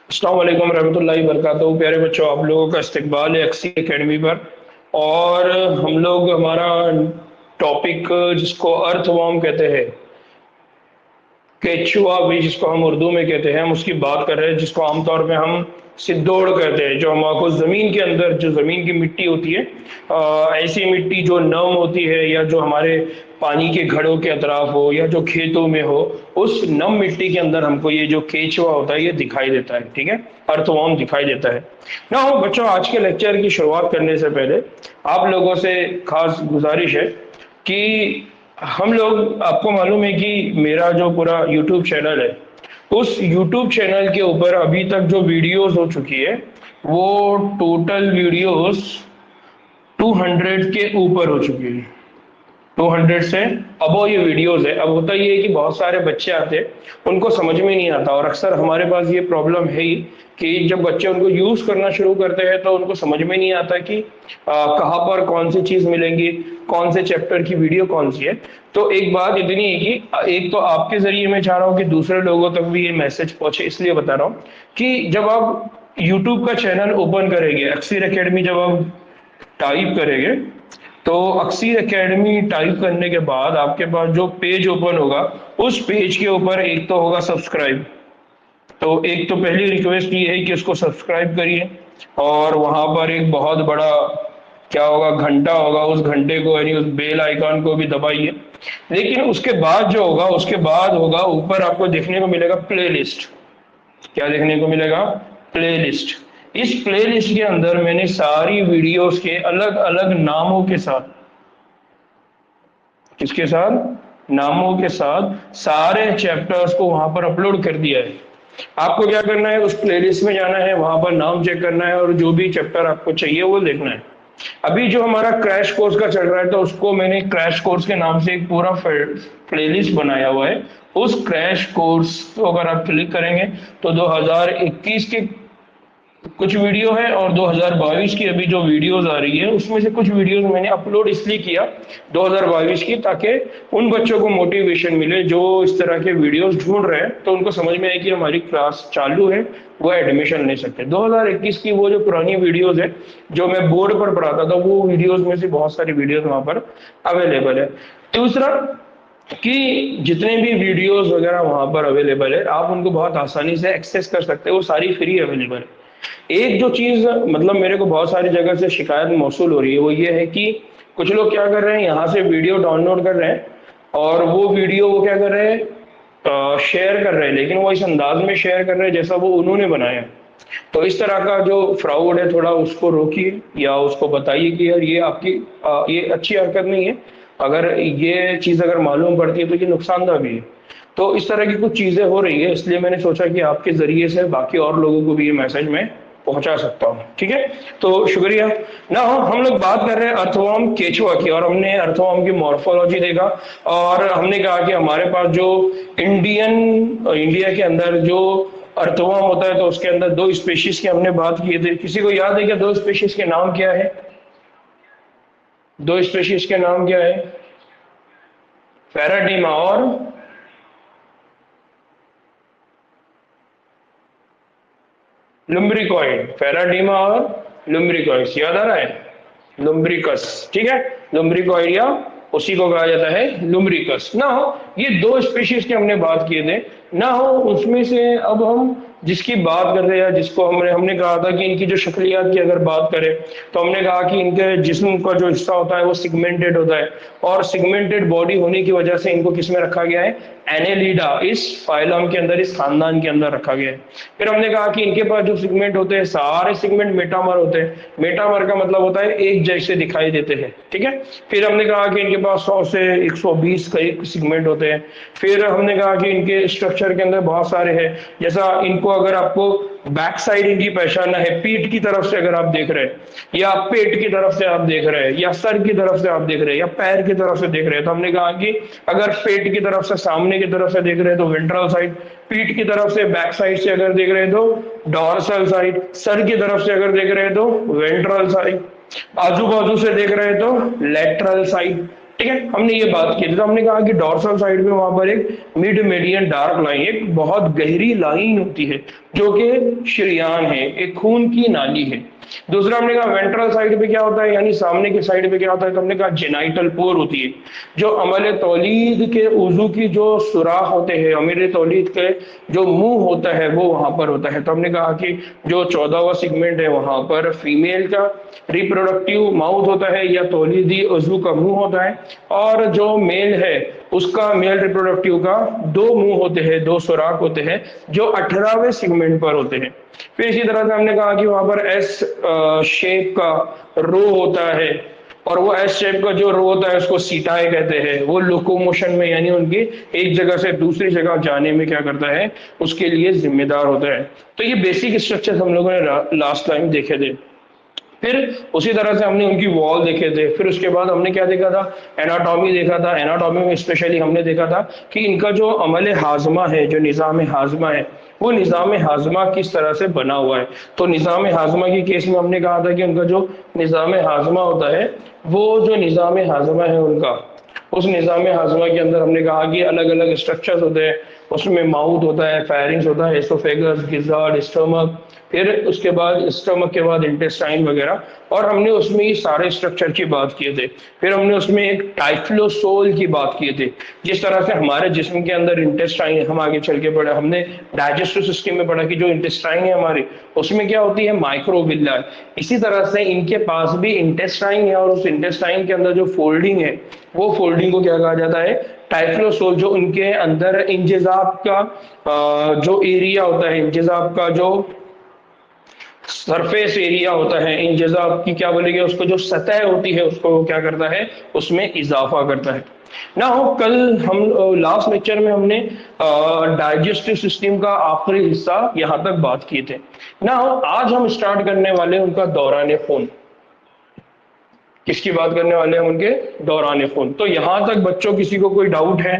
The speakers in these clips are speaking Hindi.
अस्सलाम वालेकुम रहमतुल्लाहि वबरकातुहू। प्यारे बच्चों, आप लोगों का इस्तकबाल है एक्सी एकेडमी पर। और हम लोग हमारा टॉपिक जिसको अर्थवर्म कहते हैं, केचुआ भी जिसको हम उर्दू में कहते हैं, हम उसकी बात कर रहे हैं, जिसको आमतौर पे हम सिद्दोड़ कहते हैं। जो हमारे ज़मीन के अंदर जो ज़मीन की मिट्टी होती है, ऐसी मिट्टी जो नम होती है या जो हमारे पानी के घड़ों के अतराफ हो या जो खेतों में हो, उस नम मिट्टी के अंदर हमको ये जो केचुआ होता है ये दिखाई देता है। ठीक है, अर्थवर्म दिखाई देता है ना। हो बच्चों, आज के लेक्चर की शुरुआत करने से पहले आप लोगों से खास गुजारिश है कि हम लोग, आपको मालूम है कि मेरा जो पूरा यूट्यूब चैनल है, उस यूट्यूब चैनल के ऊपर अभी तक जो वीडियोस हो चुकी है वो टोटल वीडियोस 200 के ऊपर हो चुकी है। 200 से अबो ये वीडियोस है। अब होता ये है कि बहुत सारे बच्चे आते हैं, उनको समझ में नहीं आता, और अक्सर हमारे पास ये प्रॉब्लम है ही कि जब बच्चे उनको यूज करना शुरू करते हैं तो उनको समझ में नहीं आता कि कहाँ पर कौन सी चीज मिलेंगी, कौन से चैप्टर की वीडियो कौन सी है। तो एक बात इतनी है कि एक तो आपके जरिए मैं चाह रहा हूँ कि दूसरे लोगों तक भी ये मैसेज पहुंचे, इसलिए बता रहा हूँ कि जब आप यूट्यूब का चैनल ओपन करेंगे, अक्सर एकेडमी जब आप टाइप करेंगे, तो अक्सर एकेडमी टाइप करने के बाद आपके पास जो पेज ओपन होगा, उस पेज के ऊपर एक तो होगा सब्सक्राइब। तो एक तो पहली रिक्वेस्ट ये है कि उसको सब्सक्राइब करिए, और वहां पर एक बहुत बड़ा क्या होगा, घंटा होगा, उस घंटे को यानी उस बेल आइकॉन को भी दबाइए। लेकिन उसके बाद जो होगा, उसके बाद होगा ऊपर आपको देखने को मिलेगा प्लेलिस्ट। क्या देखने को मिलेगा? प्लेलिस्ट। इस प्लेलिस्ट के अंदर मैंने सारी वीडियोस के अलग अलग नामों के साथ, किसके साथ? नामों के साथ सारे चैप्टर्स को वहां पर अपलोड कर दिया है। आपको क्या करना है? उस प्लेलिस्ट में जाना है, वहां पर नाम चेक करना है, और जो भी चैप्टर आपको चाहिए वो देखना है। अभी जो हमारा क्रैश कोर्स का चल रहा है, तो उसको मैंने क्रैश कोर्स के नाम से एक पूरा प्लेलिस्ट बनाया हुआ है। उस क्रैश कोर्स को अगर आप क्लिक करेंगे तो 2021 के कुछ वीडियो है, और 2022 की अभी जो वीडियोस आ रही है उसमें से कुछ वीडियोस मैंने अपलोड इसलिए किया 2022 की, ताकि उन बच्चों को मोटिवेशन मिले जो इस तरह के वीडियोस ढूंढ रहे हैं, तो उनको समझ में आए कि हमारी क्लास चालू है, वो एडमिशन ले सकते हैं। 2021 की वो जो पुरानी वीडियोस है जो मैं बोर्ड पर पढ़ाता था, वो वीडियोस में से बहुत सारी वीडियोस वहां पर अवेलेबल है। दूसरा कि जितने भी वीडियोस वगैरह वहां पर अवेलेबल है, आप उनको बहुत आसानी से एक्सेस कर सकते हैं, वो सारी फ्री अवेलेबल है। एक जो चीज मतलब मेरे को बहुत सारी जगह से शिकायत मौसूल हो रही है, वो ये है कि कुछ लोग क्या कर रहे हैं, यहाँ से वीडियो डाउनलोड कर रहे हैं और वो वीडियो वो क्या कर रहे हैं, शेयर कर रहे हैं, लेकिन वो इस अंदाज में शेयर कर रहे हैं जैसा वो उन्होंने बनाया। तो इस तरह का जो फ्रॉड है, थोड़ा उसको रोकिए या उसको बताइए कि यार ये आपकी ये अच्छी हरकत नहीं है। अगर ये चीज अगर मालूम पड़ती है तो ये नुकसानदा भी है। तो इस तरह की कुछ चीजें हो रही है, इसलिए मैंने सोचा कि आपके जरिए से बाकी और लोगों को भी ये मैसेज मैं पहुंचा सकता हूँ। ठीक है, तो शुक्रिया। ना हम लोग बात कर रहे हैं अर्थवर्म केचुआ की, और हमने अर्थवर्म की मॉर्फोलॉजी देखा, और हमने कहा कि हमारे पास जो इंडिया के अंदर जो अर्थवर्म होता है, तो उसके अंदर दो स्पेशीज की हमने बात की थी। किसी को याद है क्या दो स्पेशीज के नाम क्या है? दो स्पेशीज के नाम क्या है? पैराडीमा और लुम्ब्रिकॉइड। पैराडीमा और लुम्ब्रिकॉइड, याद आ रहा है? लुम्ब्रिकस, ठीक है, लुम्ब्रिकॉइड या उसी को कहा जाता है लुम्ब्रिकस। ना हो ये दो स्पीशीज की हमने बात किए थे, ना हो उसमें से अब हम जिसकी बात कर रहे हैं, जिसको हमने हमने कहा था कि इनकी जो शक्लियात की अगर बात करें, तो हमने कहा कि इनके जिस्म का जो हिस्सा होता है वो सिगमेंटेड होता है, और सिगमेंटेड बॉडी होने की वजह से इनको किसमें रखा गया है? एनेलिडा, इस फाइलम के अंदर, इस खानदान के अंदर रखा गया है। फिर हमने कहा कि इनके पास जो सिगमेंट होते हैं, सारे सिगमेंट मेटामर होते हैं। मेटामर का मतलब होता है एक जैसे दिखाई देते हैं। ठीक है, फिर हमने कहा कि इनके पास 100 से 120 कई सिगमेंट होते हैं। फिर हमने कहा कि इनके स्ट्रक्चर के अंदर बहुत सारे हैं, जैसा इनको अगर आपको बैक साइड इनकी पहचानना है, पीठ की तरफ से अगर आप देख रहे हैं, या पेट की तरफ से आप देख रहे हैं, या सर की तरफ से आप देख रहे हैं, या पैर की तरफ से देख रहे हैं, तो हमने कहा कि अगर पेट की तरफ से, सामने की तरफ से देख रहे हैं तो वेंट्रल साइड, पीठ की तरफ से, बैक साइड से अगर देख रहे हैं तो डॉर्सल साइड, सर की तरफ से अगर देख रहे हैं तो वेंट्रल साइड, आजू बाजू से देख रहे हैं तो लेटरल साइड, ठीक है, हमने ये बात की थी। तो हमने कहा कि डॉर्सल साइड में वहां पर एक मिड मेडियन डार्क लाइन, एक बहुत गहरी लाइन होती है जो कि शरियान है, एक खून की नाली है। दूसरा हमने कहा वेंट्रल साइड पे क्या होता है, यानी सामने की साइड पे क्या होता है, तो हमने कहा जेनाइटल पोर होती है, जो अमल तौलीद के उजू की जो सुराख होते हैं, अमीर तौलीद के जो मुंह होता है वो वहां पर होता है। तो हमने कहा कि जो 14वां सेगमेंट है वहां पर फीमेल का रिप्रोडक्टिव माउथ होता है या तौलीदी उजू का मुंह होता है, और जो मेल है उसका मेल रिप्रोडक्टिव का दो मुंह होते हैं, दो सुराख होते हैं जो 18वें सेगमेंट पर होते हैं। फिर इसी तरह से हमने कहा कि वहां पर एस शेप का रो होता है, और वो एस शेप का जो रो होता है उसको सीटाए कहते हैं। वो लोकोमोशन में यानी उनकी एक जगह से दूसरी जगह जाने में क्या करता है, उसके लिए जिम्मेदार होता है। तो ये बेसिक स्ट्रक्चर हम लोगों ने लास्ट टाइम देखे थे। फिर उसी तरह से हमने उनकी वॉल देखे थे। फिर उसके बाद हमने क्या देखा था, एनाटॉमी देखा था। एनाटॉमी में स्पेशली हमने देखा था कि इनका जो अमल हाजमा है, जो निज़ाम हाजमा है, वो निज़ाम हाजमा किस तरह से बना हुआ है। तो निज़ाम हाजमा की केस में हमने कहा था कि उनका जो निज़ाम हाजमा होता है, वो जो निज़ाम हाजमा है उनका, उस निज़ाम हाजमा के अंदर हमने कहा कि अलग अलग स्ट्रक्चर्स होते हैं। उसमें माउथ होता है, फेरिंग्स होता है, एसोफेगस, गिजार्ड, स्टमक, फिर उसके बाद स्टमक के बाद इंटेस्टाइन वगैरह, और हमने उसमें ये सारे स्ट्रक्चर की बात किए थे। फिर हमने उसमें एक टाइफ्लोसोल की बात किए थे। जिस तरह से हमारे जिस्म के अंदर इंटेस्टाइन, हम आगे चल के पढ़े, हमने डाइजेस्टिव सिस्टम में पढ़ा कि जो इंटेस्टाइन है हमारे, उसमें क्या होती है, माइक्रोविल्ला। इसी तरह से इनके पास भी इंटेस्टाइन है, और उस इंटेस्टाइन के अंदर जो फोल्डिंग है, वो फोल्डिंग को क्या कहा जाता है, टाइफ्लोसोल। जो उनके अंदर इंजेजाब का जो एरिया होता है, इंजेजाब का जो सरफेस एरिया होता है, इंजेजाब की क्या बोलेंगे उसको, जो सतह होती है उसको वो क्या करता है, उसमें इजाफा करता है ना। हो कल हम लास्ट लेक्चर में हमने डाइजेस्टिव सिस्टम का आखिरी हिस्सा यहां तक बात किए थे ना। हो आज हम स्टार्ट करने वाले हैं उनका दौरान खून। किसकी बात करने वाले हैं, उनके दौरान खून। तो यहां तक बच्चों किसी को कोई डाउट है?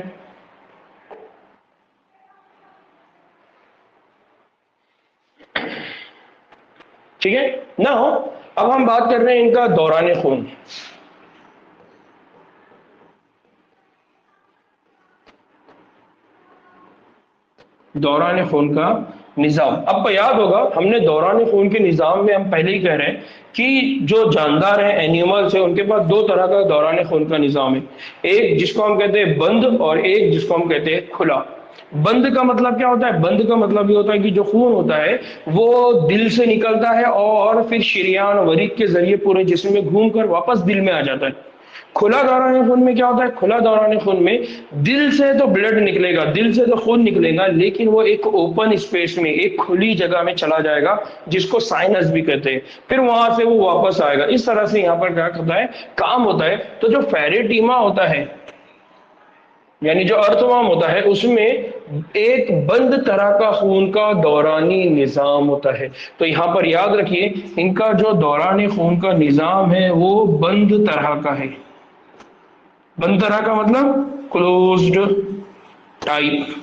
ठीक है ना। हो अब हम बात कर रहे हैं इनका दौरान खून। दौरान खून का निज़ाम आपको याद होगा, हमने दौरान खून के निज़ाम में हम पहले ही कह रहे हैं कि जो जानदार हैं, एनिमल्स हैं, उनके पास दो तरह का दौरान खून का निज़ाम है। एक जिसको हम कहते हैं बंद, और एक जिसको हम कहते हैं खुला। बंद का मतलब क्या होता है, बंद का मतलब ये होता है कि जो खून होता है वो दिल से निकलता है और फिर शरियान वरीद के जरिए पूरे जिस्म में घूमकर वापस दिल में आ जाता है। खुला दौरान खून में क्या होता है, खुला दौरान खून में दिल से तो ब्लड निकलेगा, दिल से तो खून निकलेगा, लेकिन वो एक ओपन स्पेस में, एक खुली जगह में चला जाएगा, जिसको साइनस भी कहते हैं। फिर वहां से वो वापस आएगा। इस तरह से यहाँ पर क्या होता है, काम होता है। तो जो फेरेटीमा होता है, यानी जो अर्थवाम होता है, उसमें एक बंद तरह का खून का दौरानी निजाम होता है। तो यहां पर याद रखिए, इनका जो दौरानी खून का निजाम है वो बंद तरह का है। बंद तरह का मतलब क्लोज्ड टाइप।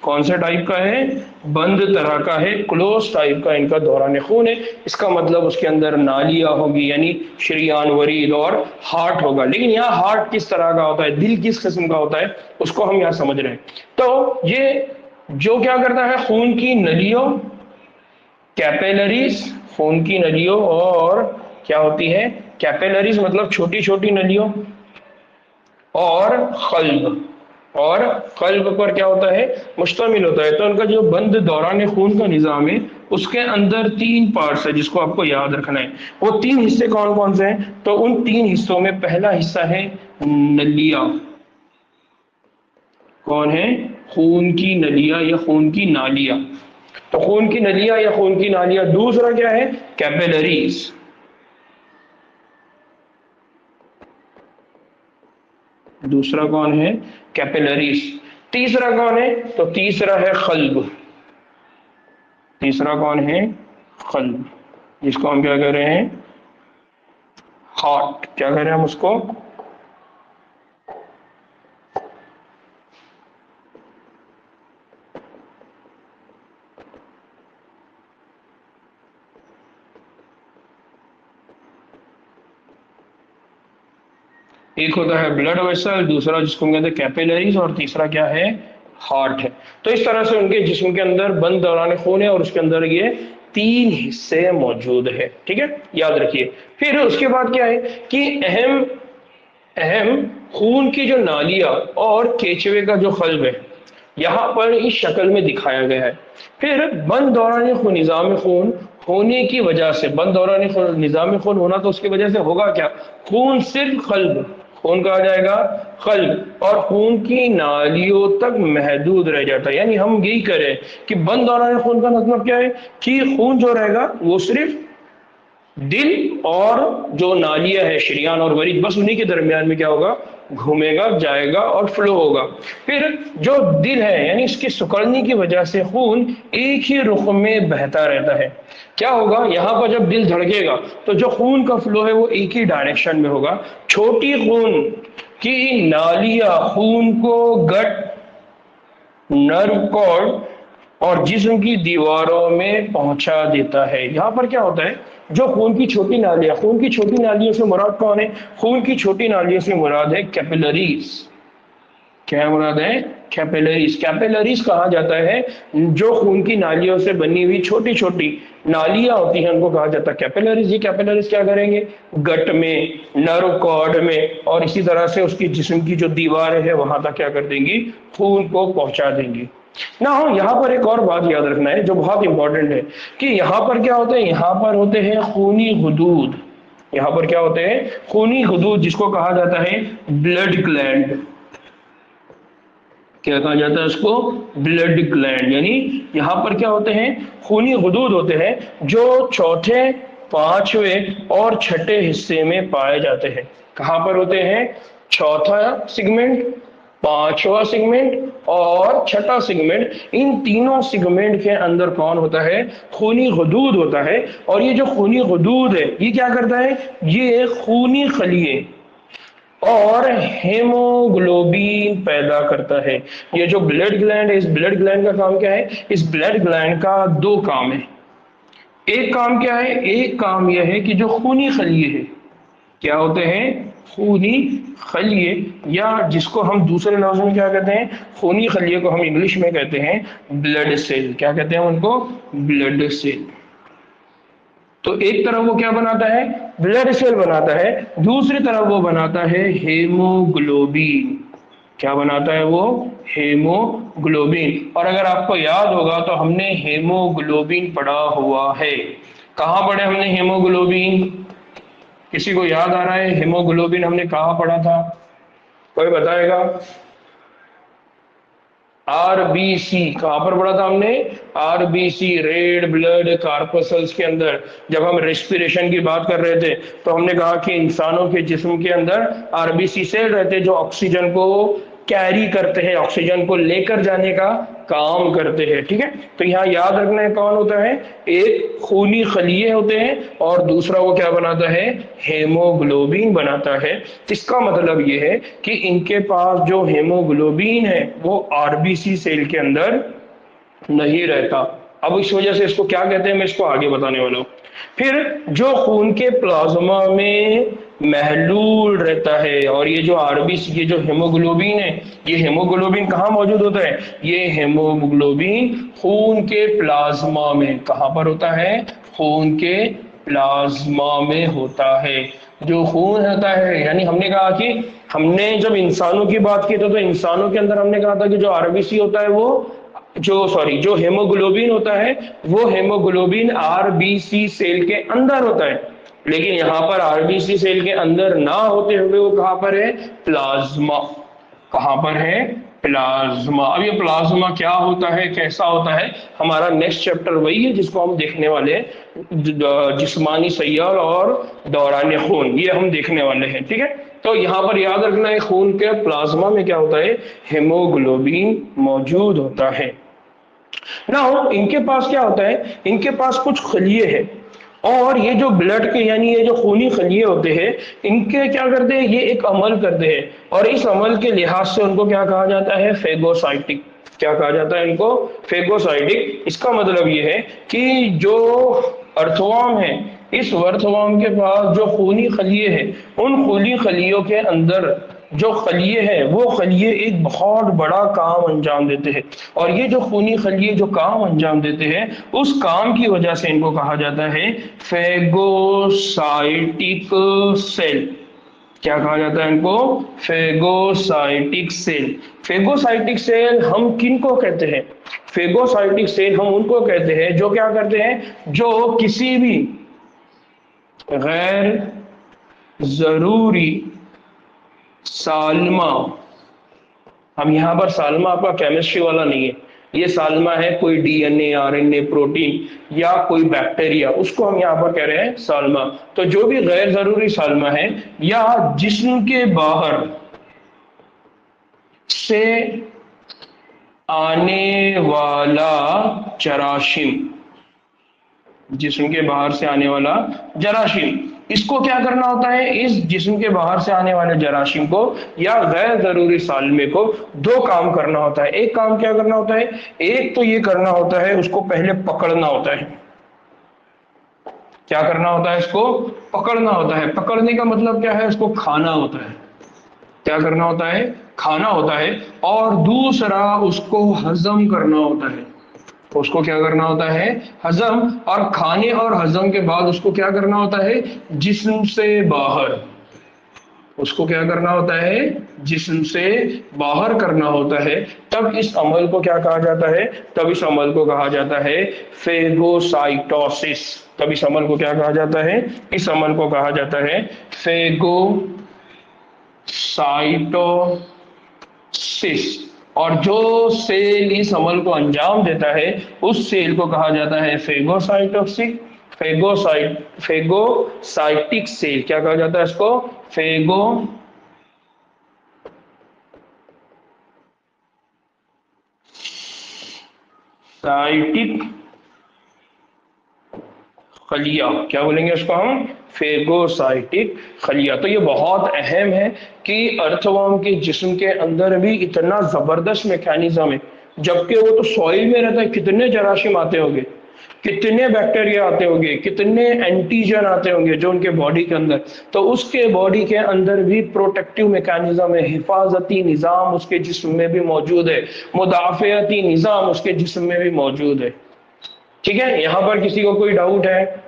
कौन से टाइप का है, बंद तरह का है, क्लोज टाइप का इनका दौरान खून है। इसका मतलब उसके अंदर नालियां होगी, यानी शरियान वरीद और हार्ट होगा। लेकिन यहाँ हार्ट किस तरह का होता है, दिल किस किस्म का होता है, उसको हम यहाँ समझ रहे हैं। तो ये जो क्या करता है, खून की नलियों, कैपिलरीज, खून की नलियों, और क्या होती है, कैपिलरीज मतलब छोटी छोटी नलियों, और कल्ब, और कल्ब पर क्या होता है, मुश्तमिल होता है। तो उनका जो बंद दौरान खून का निज़ाम है, उसके अंदर तीन पार्ट्स है जिसको आपको याद रखना है। वो तीन हिस्से कौन कौन से हैं, तो उन तीन हिस्सों में पहला हिस्सा है नलिया। कौन है, खून की नलिया या खून की नालिया। तो खून की नलिया या खून की नालिया। दूसरा क्या है, कैपिलरीज। दूसरा कौन है, कैपिलरीज। तीसरा कौन है, तो तीसरा है कल्ब। तीसरा कौन है, कल्ब, जिसको हम क्या कह रहे हैं, हार्ट। क्या कह रहे हैं हम उसको, एक होता है ब्लड वेसल, दूसरा जिसको हम कहते हैं कैपिलरीज, और तीसरा क्या है, हार्ट है। तो इस तरह से उनके जिस्म के अंदर बंद दौरान खून है और उसके अंदर ये तीन हिस्से मौजूद है। ठीक है, याद रखिए। फिर उसके बाद क्या है कि अहम अहम खून की जो नालियां और केचवे का जो खल्ब है यहाँ पर इस शक्ल में दिखाया गया है। फिर बंद दौरान खून, निजाम खून होने की वजह से, बंद दौरान खून, निजाम खून होना तो उसकी वजह से होगा क्या, खून सिर्फ खल्ब, खून कहा जाएगा खल्ब, और खून की नालियों तक महदूद रह जाता है। यानी हम यही करें कि बंद दौरान खून का मतलब क्या है कि खून जो रहेगा वो सिर्फ दिल और जो नालियां है शरियान और वरीद, बस उन्हीं के दरमियान में क्या होगा, घूमेगा, जाएगा और फ्लो होगा। फिर जो दिल है यानी इसकी सुकड़ने की वजह से खून एक ही रुख में बहता रहता है। क्या होगा, यहाँ पर जब दिल धड़केगा तो जो खून का फ्लो है वो एक ही डायरेक्शन में होगा। छोटी खून की नालियां खून को गट, नर्व कॉर्ड और जिस्म की दीवारों में पहुंचा देता है। यहाँ पर क्या होता है, जो खून की छोटी नालियां, खून की छोटी नालियों से मुराद कौन है, खून की छोटी नालियों से मुराद है कैपिलरीज। क्या मुराद है, कैपिलरीज। कैपिलरीज कहा जाता है जो खून की नालियों से बनी हुई छोटी छोटी नालियां होती हैं उनको कहा जाता है कैपिलरीज। ये कैपिलरीज क्या करेंगे, गट में, नर्व कॉर्ड में और इसी तरह से उसकी जिस्म की जो दीवार है वहां तक क्या कर देंगी, खून को पहुंचा देंगी ना। हो यहाँ पर एक और बात याद रखना है जो बहुत इंपॉर्टेंट है कि यहाँ पर क्या होते हैं, यहाँ पर होते हैं खूनी गुदूद। यहाँ पर क्या होते हैं, खूनी गुदूद, जिसको कहा जाता है ब्लड ग्लैंड। क्या कहा जाता है उसको, ब्लड ग्लैंड। यानी यहाँ पर क्या होते हैं, खूनी गुदूद होते हैं जो चौथे, पांचवें और छठे हिस्से में पाए जाते हैं। कहाँ पर होते हैं, चौथा सिगमेंट, पांचवा सिगमेंट और छठा सिगमेंट। इन तीनों सिगमेंट के अंदर कौन होता है, खूनी गुदूद होता है। और ये जो खूनी गुदूद है ये क्या करता है, ये खूनी खलिए और हेमोग्लोबिन पैदा करता है। ये जो ब्लड ग्लैंड है, इस ब्लड ग्लैंड का काम क्या है, इस ब्लड ग्लैंड का दो काम है। एक काम क्या है, एक काम यह है कि जो खूनी खलिए है, क्या होते हैं, खूनी खलिए, या जिसको हम दूसरे लफ्ज में क्या कहते हैं, खूनी खलिए को हम इंग्लिश में कहते हैं ब्लड सेल। क्या कहते हैं उनको, ब्लड सेल। तो एक तरफ वो क्या बनाता है, ब्लड सेल बनाता है, दूसरी तरफ वो बनाता है हेमोग्लोबिन। क्या बनाता है वो, हेमोग्लोबिन। और अगर आपको याद होगा तो हमने हेमोग्लोबिन पढ़ा हुआ है। कहाँ पढ़े हमने हेमोग्लोबिन, किसी को याद आ रहा है हेमोग्लोबिन हमने कहाँ पढ़ा था, कोई बताएगा। आरबीसी कहां पर पढ़ा था हमने, आरबीसी, रेड ब्लड कार्पसल्स के अंदर। जब हम रेस्पिरेशन की बात कर रहे थे तो हमने कहा कि इंसानों के जिस्म के अंदर आरबीसी सेल रहते हैं जो ऑक्सीजन को कैरी करते हैं, ऑक्सीजन को लेकर जाने का काम करते हैं। ठीक है, तो यहाँ याद रखना है कौन होता है, एक खूनी खलिए होते हैं और दूसरा वो क्या बनाता है, हेमोग्लोबिन बनाता है। इसका मतलब ये है कि इनके पास जो हेमोग्लोबिन है वो आरबीसी सेल के अंदर नहीं रहता। अब इस वजह से इसको क्या कहते हैं मैं इसको आगे बताने वाला हूं। फिर जो खून के प्लाज्मा में महलूल रहता है, और ये जो आरबीसी, ये जो हेमोग्लोबिन है, ये हेमोग्लोबिन कहाँ मौजूद होता है, ये हेमोग्लोबिन खून के प्लाज्मा में, कहाँ पर होता है, खून के प्लाज्मा में होता है। जो खून होता है, यानी हमने कहा कि हमने जब इंसानों की बात की तो इंसानों के अंदर हमने कहा था कि जो आरबीसी होता है वो जो हेमोग्लोबिन होता है वो हेमोग्लोबिन आरबीसी सेल के अंदर होता है। लेकिन यहाँ पर आरबीसी सेल के अंदर ना होते हुए वो कहाँ पर है, प्लाज्मा। कहाँ पर है, प्लाज्मा। अब ये प्लाज्मा क्या होता है, कैसा होता है, हमारा नेक्स्ट चैप्टर वही है जिसको हम देखने वाले हैं, जिस्मानी सैयाल और दौरान खून, ये हम देखने वाले हैं। ठीक है, तो यहाँ पर याद रखना है खून के प्लाज्मा में क्या होता है, हेमोग्लोबिन मौजूद होता है ना। इनके पास क्या होता है, इनके पास कुछ खलिए है, और ये जो ब्लड के यानी ये जो खूनी खलिए होते हैं इनके क्या करते हैं, ये एक अमल करते हैं, और इस अमल के लिहाज से उनको क्या कहा जाता है, फेगोसाइटिक। क्या कहा जाता है इनको, फेगोसाइटिक। इसका मतलब ये है कि जो अर्थवर्म है इस वर्थवर्म के पास जो खूनी खलिये हैं, उन खूनी खलियों के अंदर जो खलिये हैं वो खलिये एक बहुत बड़ा काम अंजाम देते हैं, और ये जो खूनी खलिये जो काम अंजाम देते हैं उस काम की वजह से इनको कहा जाता है फेगोसाइटिक सेल। क्या कहा जाता है इनको? Phagocytic cell. फेगोसाइटिक सेल हम किन को कहते हैं? फेगोसाइटिक सेल हम उनको कहते हैं जो क्या करते हैं, जो किसी भी गैर जरूरी सालमा, हम यहां पर सालमा आपका केमिस्ट्री वाला नहीं है, ये सालमा है कोई डीएनए आरएनए प्रोटीन या कोई बैक्टीरिया, उसको हम यहां पर कह रहे हैं सालमा। तो जो भी गैर जरूरी सालमा है या जिस्म के बाहर से आने वाला जरासीम, जिस्म के बाहर से आने वाला जरासीम, इसको क्या करना होता है? इस जिस्म के बाहर से आने वाले जरासीम को या गैर जरूरी सालमे को दो काम करना होता है। एक काम क्या करना होता है? एक तो ये करना होता है उसको पहले पकड़ना होता है। क्या करना होता है? इसको पकड़ना होता है। पकड़ने का मतलब क्या है? उसको खाना होता है। क्या करना होता है? खाना होता है। और दूसरा उसको हजम करना होता है। उसको क्या करना होता है? हजम। और खाने और हजम के बाद उसको क्या करना होता है? जिस्म से बाहर, उसको क्या करना होता है? जिस्म से बाहर करना होता है। तब इस अमल को क्या कहा जाता है? तब इस अमल को कहा जाता है फेगोसाइटोसिस। तब इस अमल को क्या कहा जाता है? इस अमल को कहा जाता है फेगोसाइटोसिस। और जो सेल इस अमल को अंजाम देता है उस सेल को कहा जाता है फेगोसाइटोसिस। Phagocytic cell. क्या कहा जाता है इसको? फेगोसाइटिक खलिया। क्या बोलेंगे उसको हम? फेगोसाइटिक खलिया। तो ये बहुत अहम है कि अर्थवर्म के जिस्म के अंदर भी इतना जबरदस्त मैकेनिज्म है, जबकि वो तो सॉइल में रहता है। कितने जरासीम आते होंगे, कितने बैक्टीरिया आते होंगे, कितने एंटीजन आते होंगे जो उनके बॉडी के अंदर, तो उसके बॉडी के अंदर भी प्रोटेक्टिव मैकेनिज्म है, हिफाजती निज़ाम उसके जिस्म में भी मौजूद है, मुदाफ़ियती निज़ाम उसके जिस्म में भी मौजूद है। ठीक है, यहां पर किसी को कोई डाउट है?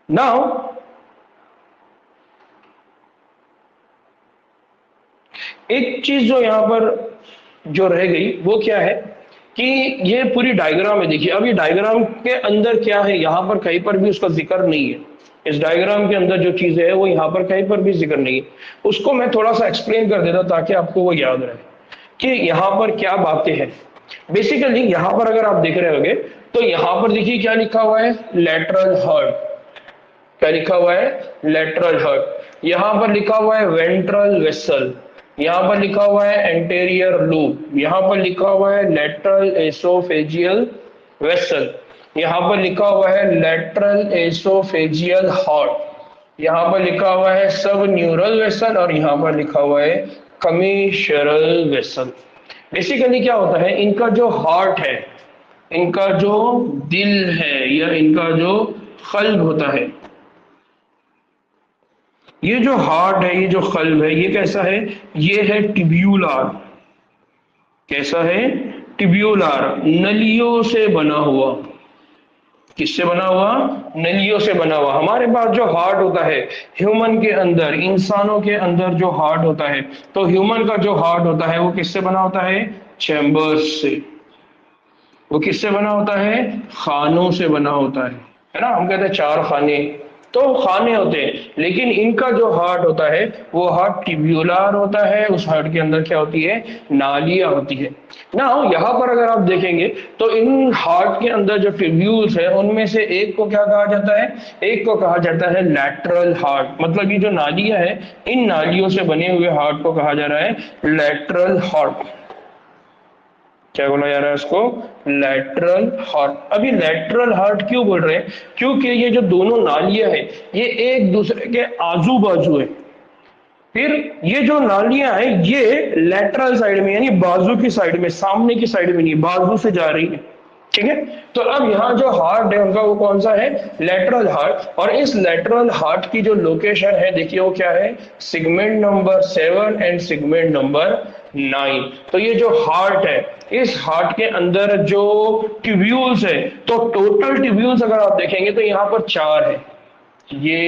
नाउ एक चीज जो यहां पर जो रह गई वो क्या है कि ये पूरी डायग्राम है। देखिए अब ये डायग्राम के अंदर क्या है, यहां पर कहीं पर भी उसका जिक्र नहीं है। इस डायग्राम के अंदर जो चीजें है वो यहां पर कहीं पर भी जिक्र नहीं है। उसको मैं थोड़ा सा एक्सप्लेन कर देता ताकि आपको वो याद रहे कि यहां पर क्या बातें हैं। बेसिकली यहां पर अगर आप देख रहे होंगे तो यहां पर देखिए क्या लिखा हुआ है? Lateral hurt. क्या लिखा हुआ है? Lateral hurt. यहां पर लिखा हुआ है वेंट्रल वेसल। यहां पर लिखा हुआ है एंटेरियर लूप। यहां पर लिखा हुआ है लेटरल एसोफेजियल वेसल। यहां पर लिखा हुआ है लेटरल एसोफेजियल हार्ट। यहां पर लिखा हुआ है सब न्यूरल वेसल। और यहां पर लिखा हुआ है कमीशरल वेसल। बेसिकली क्या होता है, इनका जो हार्ट है, इनका जो दिल है या इनका जो कल्ब होता है, ये जो हार्ट है, ये जो कल्ब है, ये कैसा है? ये है ट्यूब्यूलर। कैसा है? ट्यूब्यूलर, नलियों से बना हुआ। किससे बना हुआ? नलियों से बना हुआ। हमारे पास जो हार्ट होता है ह्यूमन के अंदर, इंसानों के अंदर जो हार्ट होता है, तो ह्यूमन का जो हार्ट होता है वो किससे बना होता है? चैम्बर्स से। वो किससे बना होता है? खानों से बना होता है ना। हम कहते हैं चार खाने, तो खाने होते हैं, लेकिन इनका जो हार्ट होता है वो हार्ट ट्यूब्यूलर होता है। उस हार्ट के अंदर क्या होती है? नालियां होती है ना। यहाँ पर अगर आप देखेंगे तो इन हार्ट के अंदर जो ट्यूब्यूल्स है उनमें से एक को क्या कहा जाता है? एक को कहा जाता है लैटरल हार्ट। मतलब ये जो नालियां है, इन नालियों से बने हुए हार्ट को कहा जा रहा है लैटरल हार्ट। क्या बोला जा रहा है इसको? Lateral heart. अभी लैटरल हार्ट क्यों बोल रहे हैं? क्योंकि ये जो दोनों नालियां हैं ये एक दूसरे के आजू बाजू है। फिर ये जो नालियां हैं ये लेटरल साइड में यानी बाजू की साइड में, सामने की साइड में नहीं, बाजू से जा रही है। ठीक है, तो अब यहाँ जो हार्ट है उनका वो कौन सा है, लेटरल हार्ट। और इस लेटरल हार्ट की जो लोकेशन है देखिए वो क्या है, segment number 7 and segment number 9। तो ये जो हार्ट है, इस हार्ट के अंदर जो ट्यूब्यूल्स है, तो टोटल ट्यूब्यूल्स अगर आप देखेंगे तो यहाँ पर 4 है, ये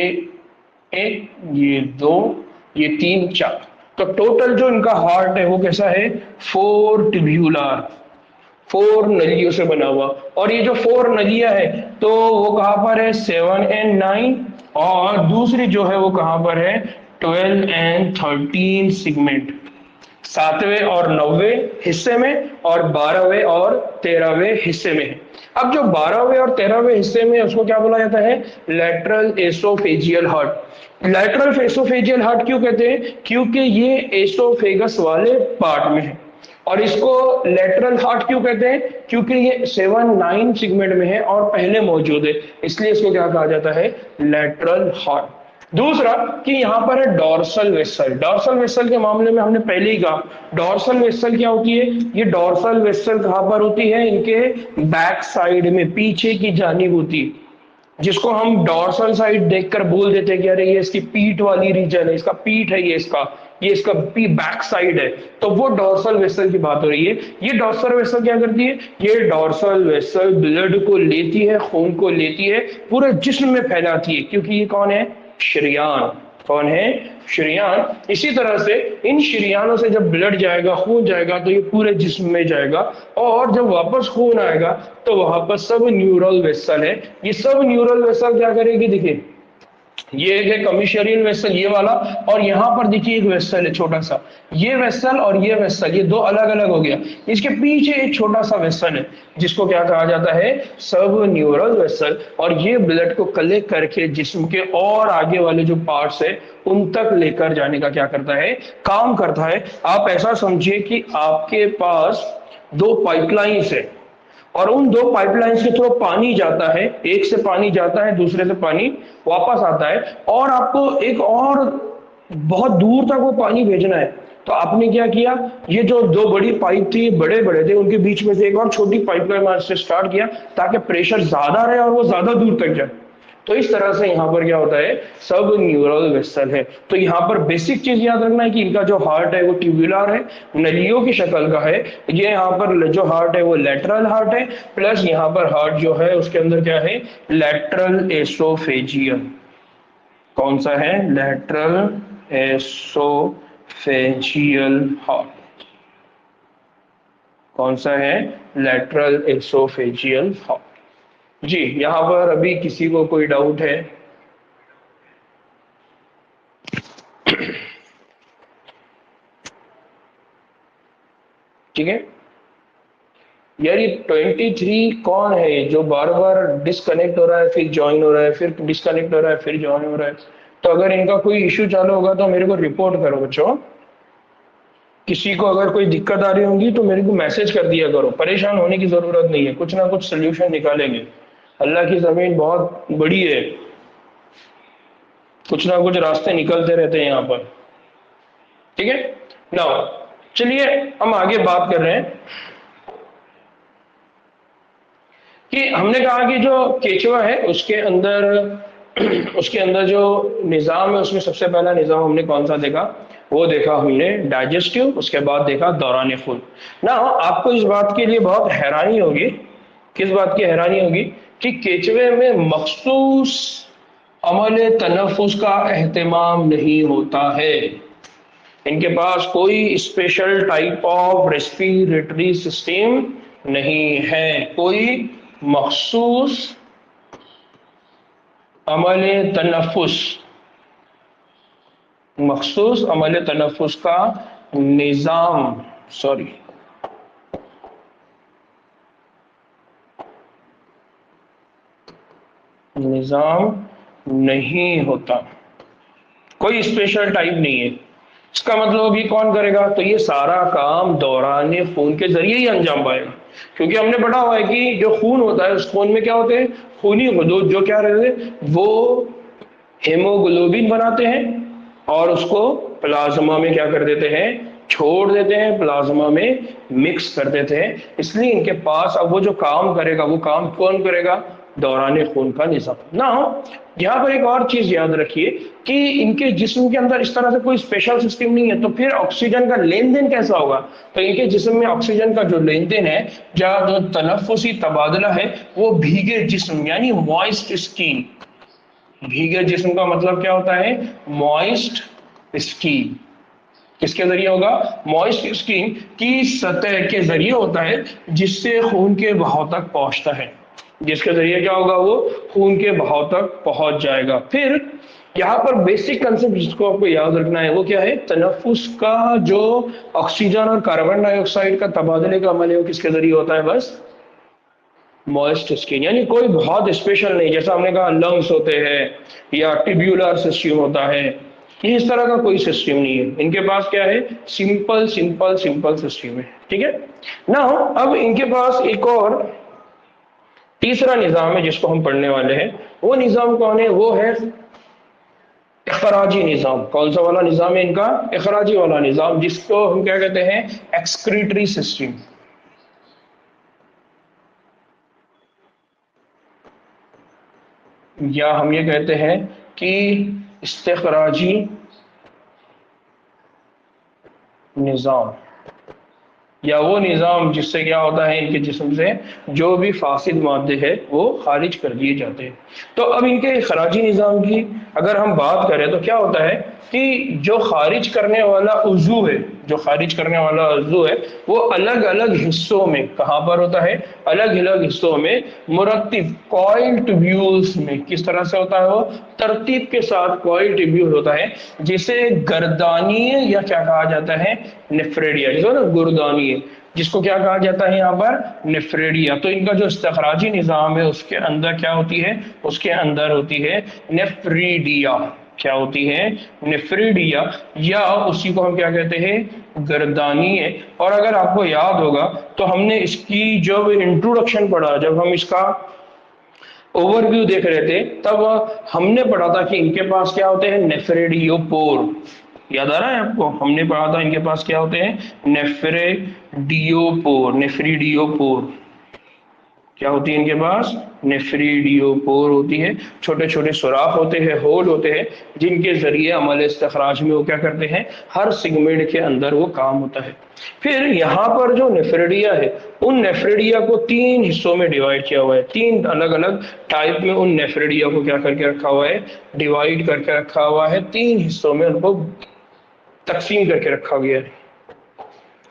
एक, ये 2, ये 3, 4। तो टोटल जो इनका हार्ट है वो कैसा है, 4 ट्यूब्यूलर, 4 नलियों से बना हुआ। और ये जो 4 नलियां है तो वो कहां पर है, 7 एंड 9। और दूसरी जो है वो कहां पर है, 12 एंड 13 सेगमेंट, 7वें और 9वें हिस्से में और 12वें और 13वें हिस्से में। अब जो 12वें और 13वें हिस्से में उसको क्या बोला जाता है, lateral oesophageal heart. Lateral oesophageal heart क्यों कहते हैं, क्योंकि ये एसोफेगस वाले पार्ट में है। और इसको लेटरल हार्ट क्यों कहते हैं, क्योंकि ये 7-9 सेगमेंट में है और पहले मौजूद है, इसलिए इसको क्या कहा जाता है, लेटरल हार्ट। दूसरा कि यहां पर है डॉर्सल वेसल। डॉर्सल वेसल के मामले में हमने पहले ही कहा, डॉर्सल वेसल क्या होती है, ये डॉर्सल वेसल कहां पर होती है, इनके बैक साइड में, पीछे की जानिब होती है, जिसको हम डॉर्सल साइड देखकर बोल देते हैं कि अरे ये इसकी पीठ वाली रीजन है, इसका पीठ है, ये इसका बैक साइड है। तो वो डॉर्सल वेसल की बात हो रही है। ये डॉर्सल वेसल क्या करती है, ये डॉर्सल वेसल ब्लड को लेती है, खून को लेती है, पूरे जिस्म में फैलाती है, क्योंकि ये कौन है, शरियान। कौन है, शरियान। इसी तरह से इन शरियानों से जब ब्लड जाएगा, खून जाएगा, तो ये पूरे जिस्म में जाएगा। और जब वापस खून आएगा तो वहां पर सब न्यूरल वेसल है। ये सब न्यूरल वेसल क्या करेगी, देखिए ये एक है कमिशरियल वेसल, ये वाला, और यहां पर देखिए एक वेसल है छोटा सा, ये वेसल और ये वेसल, ये दो अलग अलग हो गया। इसके पीछे एक छोटा सा वेसल है जिसको क्या कहा जाता है, सब न्यूरल वेसल। और ये ब्लड को कलेक्ट करके जिस्म के और आगे वाले जो पार्ट्स है उन तक लेकर जाने का क्या करता है, काम करता है। आप ऐसा समझिए कि आपके पास 2 पाइपलाइंस है और उन 2 पाइपलाइंस के थ्रू पानी जाता है, एक से पानी जाता है, दूसरे से पानी वापस आता है, और आपको एक और बहुत दूर तक वो पानी भेजना है। तो आपने क्या किया, ये जो 2 बड़ी पाइप थी, बड़े बड़े थे, उनके बीच में से एक और छोटी पाइपलाइन से स्टार्ट किया ताकि प्रेशर ज्यादा रहे और वो ज्यादा दूर तक जाए। तो इस तरह से यहाँ पर क्या होता है, सब न्यूरल वेसल है। तो यहाँ पर बेसिक चीज याद रखना है कि इनका जो हार्ट है वो ट्यूबुलर है, नलियों की शक्ल का है। ये यहाँ पर जो हार्ट है वो लेटरल हार्ट है, प्लस यहाँ पर हार्ट जो है उसके अंदर क्या है, लेटरल एसोफेजियल। कौन सा है, लेटरल एसोफेजियल हार्ट। कौन सा है, लेटरल एसोफेजियल हार्ट। जी, यहां पर अभी किसी को कोई डाउट है? ठीक है यार, ये 23 कौन है जो बार बार डिस्कनेक्ट हो रहा है, फिर ज्वाइन हो रहा है, फिर डिस्कनेक्ट हो रहा है, फिर ज्वाइन हो रहा है? तो अगर इनका कोई इश्यू चालू होगा तो मेरे को रिपोर्ट करो बच्चों। किसी को अगर कोई दिक्कत आ रही होगी तो मेरे को मैसेज कर दिया करो, परेशान होने की जरूरत नहीं है, कुछ ना कुछ सोल्यूशन निकालेंगे। अल्लाह की जमीन बहुत बड़ी है, कुछ ना कुछ रास्ते निकलते रहते हैं यहाँ पर। ठीक है ना, चलिए हम आगे बात कर रहे हैं कि हमने कहा कि जो केचुआ है उसके अंदर जो निज़ाम है उसमें सबसे पहला निज़ाम हमने कौन सा देखा, वो देखा हमने डाइजेस्टिव, उसके बाद देखा दौरान खून ना। आपको इस बात के लिए बहुत हैरानी होगी, किस बात की हैरानी होगी, कि केचुए में मखसूस अमल तनफुस का एहतमाम नहीं होता है। इनके पास कोई special type of respiratory system नहीं है, कोई मखसूस अमल तनफुस, मखसूस अमल तनफुस का निजाम, सॉरी निजाम नहीं होता, कोई स्पेशल टाइप नहीं है। इसका मतलब ये कौन करेगा, तो ये सारा काम दौरान खून के जरिए ही अंजाम पाएगा। क्योंकि हमने पढ़ा हुआ है कि जो खून होता है उस खून में क्या होते हैं, खूनी गुदूद जो क्या रहते हैं, वो हेमोग्लोबिन बनाते हैं और उसको प्लाज्मा में क्या कर देते हैं, छोड़ देते हैं, प्लाज्मा में मिक्स कर देते हैं। इसलिए इनके पास अब वो जो काम करेगा वो काम कौन करेगा, दौरान खून का निजाम ना। यहाँ पर एक और चीज याद रखिए कि इनके जिस्म के अंदर इस तरह से कोई स्पेशल सिस्टम नहीं है, तो फिर ऑक्सीजन का लेन देन कैसा होगा। तो इनके जिस्म में ऑक्सीजन का जो लेन देन है, जो तनफ्फुसी तबादला है, वो भीगे जिस्म यानी मॉइस्ट स्किन, भीगे जिस्म का मतलब क्या होता है, मॉइस्ट स्किन, किसके जरिए होगा, मॉइस्ट स्किन की सतह के जरिए होता है, जिससे खून के बहाव तक पहुंचता है, जिसके जरिए क्या होगा, वो खून के बहाव तक पहुंच जाएगा। फिर यहाँ पर बेसिक कंसेप्ट जिसको आपको याद रखना है वो क्या है, तनफ्फुस का जो ऑक्सीजन और कार्बन डाइऑक्साइड का तबादले का अमल है वो किसके जरिए होता है, बस मॉइस्ट स्किन, यानी कोई बहुत स्पेशल नहीं, जैसा हमने कहा लंग्स होते हैं या ट्यूब्यूलर सिस्टम होता है, ये इस तरह का कोई सिस्टम नहीं है। इनके पास क्या है, सिंपल सिंपल सिंपल सिस्टम है, ठीक है ना। अब इनके पास एक और तीसरा निजाम है जिसको हम पढ़ने वाले हैं। वो निजाम कौन है, वो है इखराजी निजाम। कौन सा वाला निजाम है इनका, इखराजी वाला निजाम, जिसको हम क्या कहते हैं, एक्सक्रीटरी सिस्टम। या हम ये कहते हैं कि इस्तिखराजी निजाम, या वो निजाम जिससे क्या होता है, इनके जिस्म से जो भी फासिद मादे है वो खारिज कर दिए जाते हैं। तो अब इनके खराजी निजाम की अगर हम बात करें तो क्या होता है कि जो खारिज करने वाला उजू है, जो खारिज करने वाला उजू है, वो अलग अलग हिस्सों में कहाँ पर होता है, अलग अलग हिस्सों में मुरत्तिब कॉइल ट्यूब्यूल्स में, किस तरह से होता है, वो तरतीब के साथ कॉइल ट्यूब्यूल होता है, जिसे गर्दानीय या क्या कहा जाता है, नेफ्रेडिया, जिसको ना गुर्दानीय, जिसको क्या कहा जाता है यहाँ पर, नेफ्रेडिया। तो इनका जो इस्तिखराजी निजाम है उसके अंदर क्या होती है, उसके अंदर होती है नेफ्रीडिया। क्या होती है, नेफ्रीडिया, या उसी को हम क्या कहते हैं, गर्दानीय। और अगर आपको याद होगा तो हमने इसकी जब इंट्रोडक्शन पढ़ा, जब हम इसका ओवरव्यू देख रहे थे, तब हमने पढ़ा था कि इनके पास क्या होते हैं, नेफ्रेडियोपोर। याद आ रहा है आपको, हमने पढ़ा था इनके पास क्या होते हैं, नेफ्रेडियोपोर, नेफ्रीडियोपोर। क्या होती है इनके पास, नेफ्रीडियोपोर होती है। छोटे छोटे सुराख होते हैं, होल होते हैं, जिनके जरिए अमल इस्तिखराज में वो क्या करते हैं, हर सिगमेंट के अंदर वो काम होता है। फिर यहाँ पर जो नेफ्रेडिया है, उन नेफ्रेडिया को तीन हिस्सों में डिवाइड किया हुआ है, तीन अलग अलग टाइप में उन नेफ्रेडिया को क्या करके रखा हुआ है, डिवाइड करके रखा हुआ है, तीन हिस्सों में उनको तकसीम करके रखा गया है।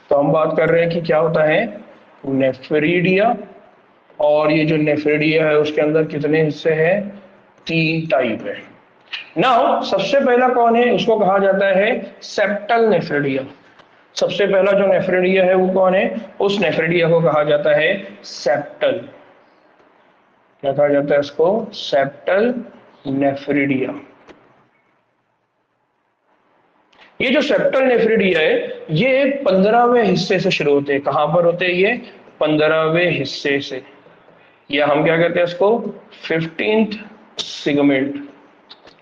तो हम बात कर रहे हैं कि क्या होता है, नेफ्रीडिया, और ये जो नेफ्रीडिया है उसके अंदर कितने हिस्से हैं, तीन टाइप है। नाउ सबसे पहला कौन है, उसको कहा जाता है सेप्टल नेफ्रीडिया। सबसे पहला जो नेफ्रीडिया है वो कौन है, उस नेफ्रीडिया को कहा जाता है सेप्टल। क्या कहा जाता है इसको, सेप्टल नेफ्रीडिया। ये जो सेप्टल नेफ्रीडिया है ये 15वें हिस्से से शुरू होते हैं। कहां पर होते हैं ये, 15वें हिस्से से, या हम क्या कहते हैं इसको, 15th सिगमेंट।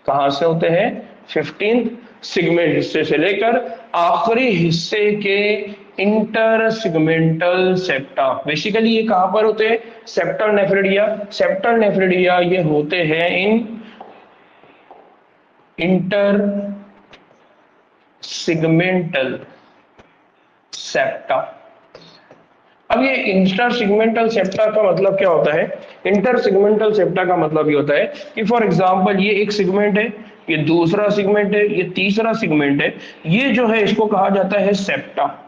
कहां से होते हैं, 15th सिगमेंट हिस्से से लेकर आखिरी हिस्से के इंटर सिगमेंटल सेप्टा। बेसिकली ये कहां पर होते हैं, सेप्टल नेफ्रीडिया। सेप्टल नेफ्रीडिया ये होते हैं इन इंटर सिगमेंटल सेप्टा। अब ये इंटर सिगमेंटल सेप्टा का मतलब क्या होता है, इंटर सिगमेंटल सेप्टा का मतलब ये होता है कि फॉर एग्जांपल ये एक सिगमेंट है, ये दूसरा सिगमेंट है, ये तीसरा सिगमेंट है, ये जो है इसको कहा जाता है सेप्टा।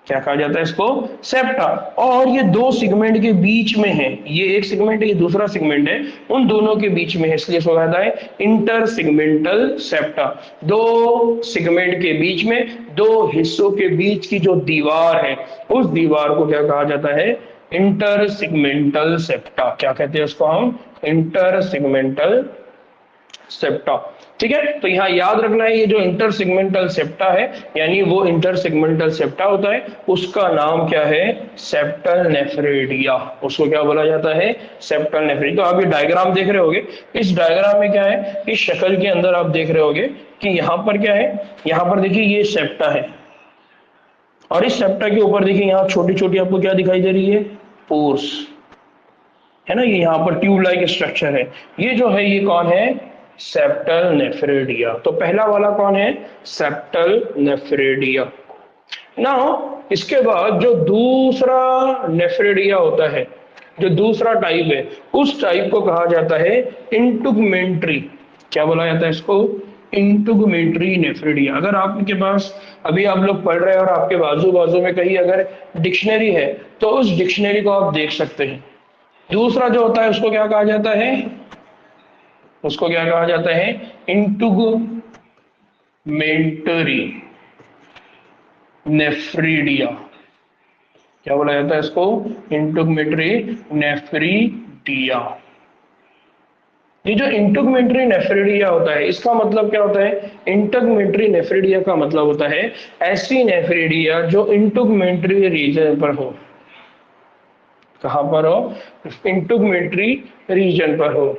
क्या कहा जाता है इसको, सेप्टा। और ये दो सिगमेंट के बीच में है, ये एक सिगमेंट है, ये दूसरा सिगमेंट है, उन दोनों के बीच में है, इसलिए इसको कहता है इंटर सिगमेंटल सेप्टा। दो सिगमेंट के बीच में, दो हिस्सों के बीच की जो दीवार है, उस दीवार को क्या कहा जाता है, इंटर सिगमेंटल सेप्टा। क्या कहते हैं उसको हम, इंटर सिगमेंटल सेप्टा। ठीक है, तो यहाँ याद रखना है ये जो इंटरसेगमेंटल सेप्टा है, यानी वो इंटरसेगमेंटल सेप्टा होता है, उसका नाम क्या है, सेप्टल नेफ्रेडिया, उसको क्या बोला जाता है, सेप्टल नेफ्रेडिया। तो आप ये डायग्राम देख रहे होगे, इस डायग्राम में क्या है, इस शक्ल के अंदर आप देख रहे होगे कि यहाँ पर क्या है, यहाँ पर देखिए ये सेप्टा है, और इस सेप्टा के ऊपर देखिए यहाँ छोटी छोटी आपको क्या दिखाई दे रही है, पोर्स, है ना, ये यहाँ पर ट्यूब लाइक स्ट्रक्चर है, ये जो है ये कौन है, सेप्टल नेफ्रेडिया। तो पहला वाला कौन है, सेप्टल नेफ्रेडिया। नाउ इसके बाद जो दूसरा नेफ्रेडिया होता है, जो दूसरा टाइप है, उस टाइप को कहा जाता है इंटुगमेंट्री। क्या बोला जाता है इसको, इंटुगमेंट्री नेफ्रेडिया। अगर आपके पास अभी आप लोग पढ़ रहे हैं और आपके बाजू बाजू में कहीं अगर डिक्शनरी है तो उस डिक्शनरी को आप देख सकते हैं। दूसरा जो होता है उसको क्या कहा जाता है, उसको क्या कहा जाता है, इंटुगमेंटरी नेफ्रीडिया। क्या बोला जाता है इसको, इंटुगमेंटरी नेफ्रीडिया। ये जो इंटुगमेंटरी नेफ्रीडिया होता है इसका मतलब क्या होता है, इंटुगमेंटरी नेफ्रीडिया का मतलब होता है ऐसी नेफ्रीडिया जो इंटुगमेंटरी रीजन पर हो। कहां पर हो, इंटुगमेंटरी रीजन पर हो।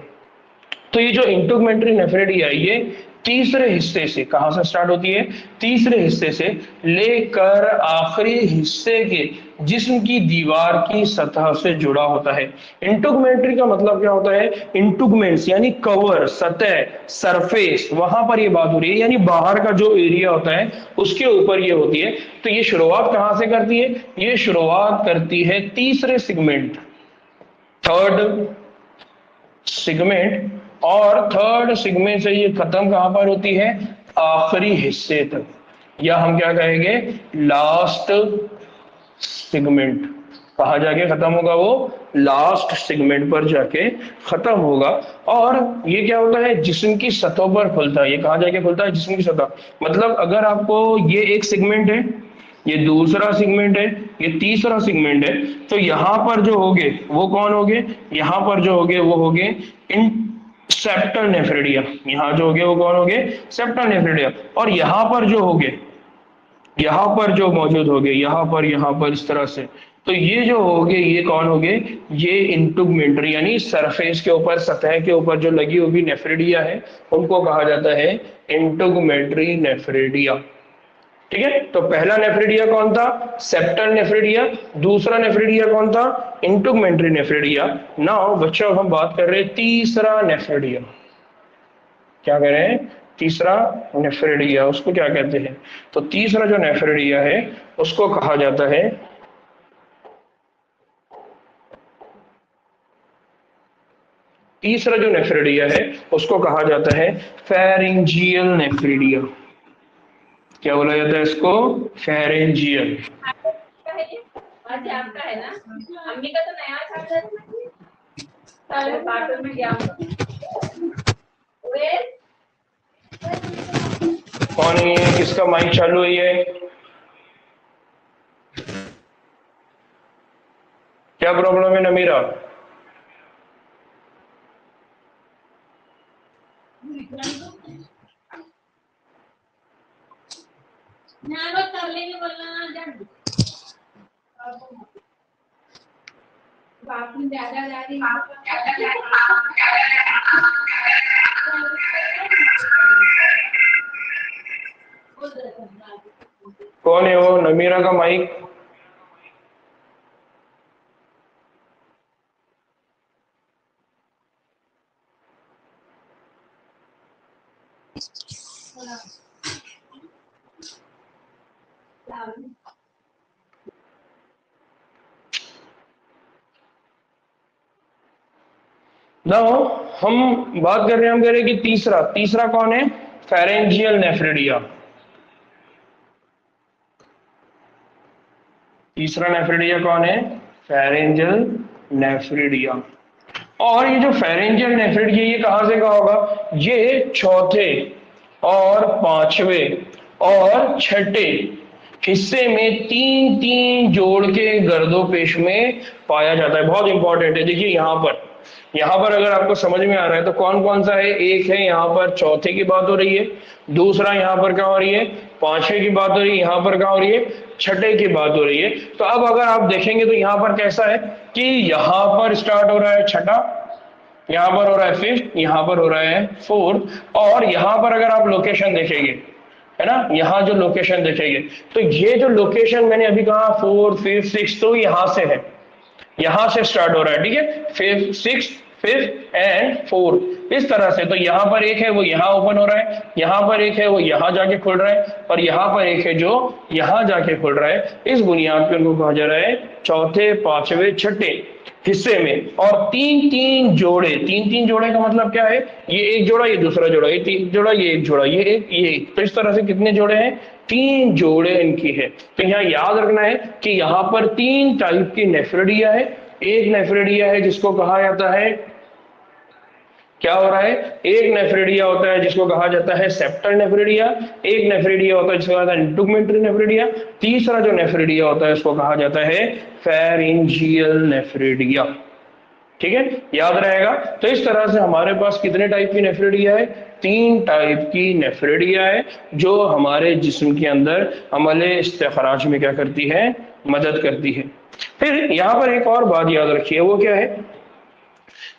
तो ये जो इंटुगमेंटरी नेफ्रेडिया ये तीसरे हिस्से से, कहां से स्टार्ट होती है, तीसरे हिस्से से लेकर आखिरी हिस्से के जिस्म की दीवार की सतह से जुड़ा होता है। इंटुगमेंटरी का मतलब क्या होता है, इंटुगमेंट्स यानी कवर, सतह, सरफेस, वहां पर ये बात हो रही है, यानी बाहर का जो एरिया होता है उसके ऊपर ये होती है। तो ये शुरुआत कहां से करती है, ये शुरुआत करती है तीसरे सेगमेंट, थर्ड सेगमेंट, और थर्ड सेगमेंट से ये खत्म कहां पर होती है, आखिरी हिस्से तक, या हम क्या कहेंगे, लास्ट सेगमेंट। कहा जाके खत्म होगा, वो लास्ट सेगमेंट पर जाके खत्म होगा। और ये क्या होता है, जिस्म की सतह पर खुलता है। ये कहां जाके खुलता है, जिस्म की सतह, मतलब अगर आपको ये एक सेगमेंट है, ये दूसरा सेगमेंट है, ये तीसरा सेगमेंट है, तो यहां पर जो होगे वो कौन होगे, यहां पर जो होगे वो होगे इन सेप्टल नेफ्रेडिया। यहां जो होगे वो कौन होगे, सेप्टल नेफ्रेडिया। और यहां पर जो होगे, यहां पर जो मौजूद होगे, यहां पर इस तरह से, तो ये जो होगे ये कौन होगे, ये इंटुगमेंटरी यानी सरफेस के ऊपर, सतह के ऊपर जो लगी होगी नेफ्रेडिया है, उनको कहा जाता है इंटुगमेंटरी नेफ्रेडिया। ठीक है, तो पहला नेफ्रेडिया कौन था, सेप्टल नेफ्रेडिया। दूसरा नेफ्रेडिया कौन था, इंटुगमेंटरी नेफ्रेडिया। नाउ बच्चों हम बात कर रहे हैं तीसरा नेफ्रेडिया। क्या कह रहे हैं, तीसरा नेफ्रेडिया, उसको क्या कहते हैं, तो तीसरा जो नेफ्रेडिया है उसको कहा जाता है, तीसरा जो नेफ्रेडिया है उसको कहा जाता है फेरिंजियल नेफ्रेडिया। क्या बोला जाता है इसको, फेरेंजियल। आपका है ना, अम्मी का तो नया चार्जर में गया। कौन है ये, किसका माइक चालू है ये, क्या प्रॉब्लम है नमीरा, कर लेंगे बोलना, ज्यादा जा रही कौन है वो, नमीरा का माइक ना। हम बात कर रहे हैं, हम कह रहे हैं कि तीसरा, तीसरा कौन है, फेरेंजियल नेफ्रेडिया। तीसरा नेफ्रेडिया कौन है, फेरेंजियल नेफ्रेडिया। और ये जो फेरेंजियल नेफ्रेडिया ये कहां से कहा होगा, ये चौथे और पांचवें और छठे हिस्से में तीन तीन जोड़ के गर्दोपेश में पाया जाता है। बहुत इंपॉर्टेंट है, देखिए यहां पर यहाँ पर अगर आपको समझ में आ रहा है तो कौन कौन सा है, एक है यहाँ पर चौथे की बात हो रही है, दूसरा यहाँ पर क्या हो रही है, पांचवे की बात हो रही है, यहाँ पर क्या हो रही है, छठे की बात हो रही है। तो अब अगर आप देखेंगे तो यहाँ पर कैसा है कि यहाँ पर स्टार्ट हो रहा है छठा, यहाँ पर हो रहा है फिफ्थ, यहाँ पर हो रहा है फोर्थ, और यहाँ पर अगर आप लोकेशन देखेंगे, है ना, यहाँ जो लोकेशन देखेंगे तो ये जो लोकेशन मैंने अभी कहा फोर्थ फिफ्थ सिक्स, तो यहाँ से है, यहां से स्टार्ट हो रहा है, ठीक है, fifth six fifth and fourth, इस तरह से। तो यहाँ पर एक है वो यहाँ ओपन हो रहा है, यहाँ पर एक है वो यहाँ जाके खुल रहा है, और यहाँ पर एक है जो यहाँ जाके खुल रहा है। इस बुनियाद पर उनको कहा जा रहा है चौथे पांचवे छठे हिस्से में। और तीन तीन जोड़े, तीन तीन जोड़े का मतलब क्या है, ये एक जोड़ा, ये दूसरा जोड़ा, ये तीन जोड़ा, ये एक जोड़ा, ये एक, ये एक, तो इस तरह से कितने जोड़े हैं, तीन जोड़े इनकी है। तो यहाँ याद रखना है कि यहाँ पर तीन टाइप की नेफ्रेडिया है। एक नेफ्रेडिया है जिसको कहा जाता है, क्या हो रहा है, एक नेफ्रेडिया होता है जिसको कहा जाता है सेप्टल नेफ्रेडिया, एक नेफ्रेडिया होता है जिसको कहा जाता है इंटुगमेंटरी नेफ्रेडिया, तीसरा जो नेफ्रेडिया होता है उसको कहा जाता है फेरिंजियल नेफ्रेडिया। ठीक है, याद रहेगा। तो इस तरह से हमारे पास कितने टाइप की नेफ्रेडिया है, तीन टाइप की नेफ्रेडिया है जो हमारे जिस्म के अंदर अमले इस्तिखराज में क्या करती है, मदद करती है। फिर यहाँ पर एक और बात याद रखिए, वो क्या है,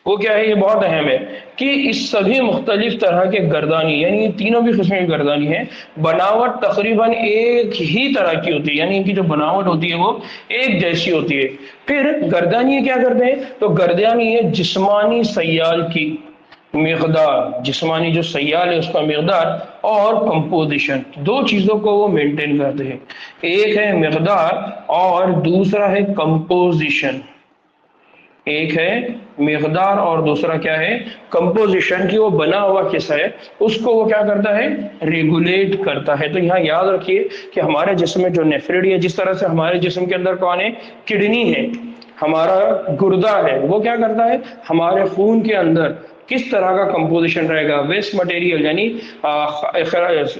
वो क्या है, ये बहुत अहम है कि इस सभी मुख्तलिफ तरह के गर्दानी, यानी ये तीनों भी किस्म की गर्दानी है, बनावट तकरीबन एक ही तरह की होती है, यानी इनकी जो बनावट होती है वो एक जैसी होती है। फिर गर्दानी क्या करते हैं, तो गर्दानी है जिस्मानी सयाल की मिकदार, जिस्मानी जो सयाल है उसका मिकदार और कंपोजिशन, दो चीजों को वो मेंटेन करते हैं। एक है मिकदार और दूसरा है कंपोजिशन। एक है मिकदार और दूसरा क्या है, कंपोजिशन, की वो बना हुआ किस्सा है उसको वो क्या करता है, रेगुलेट करता है। तो यहाँ याद रखिए कि हमारे जिस्म में जो नेफ्रेडी है, जिस तरह से हमारे जिस्म के अंदर कौन है, किडनी है, हमारा गुर्दा है, वो क्या करता है, हमारे खून के अंदर किस तरह का कंपोजिशन रहेगा, वेस्ट मटेरियल यानी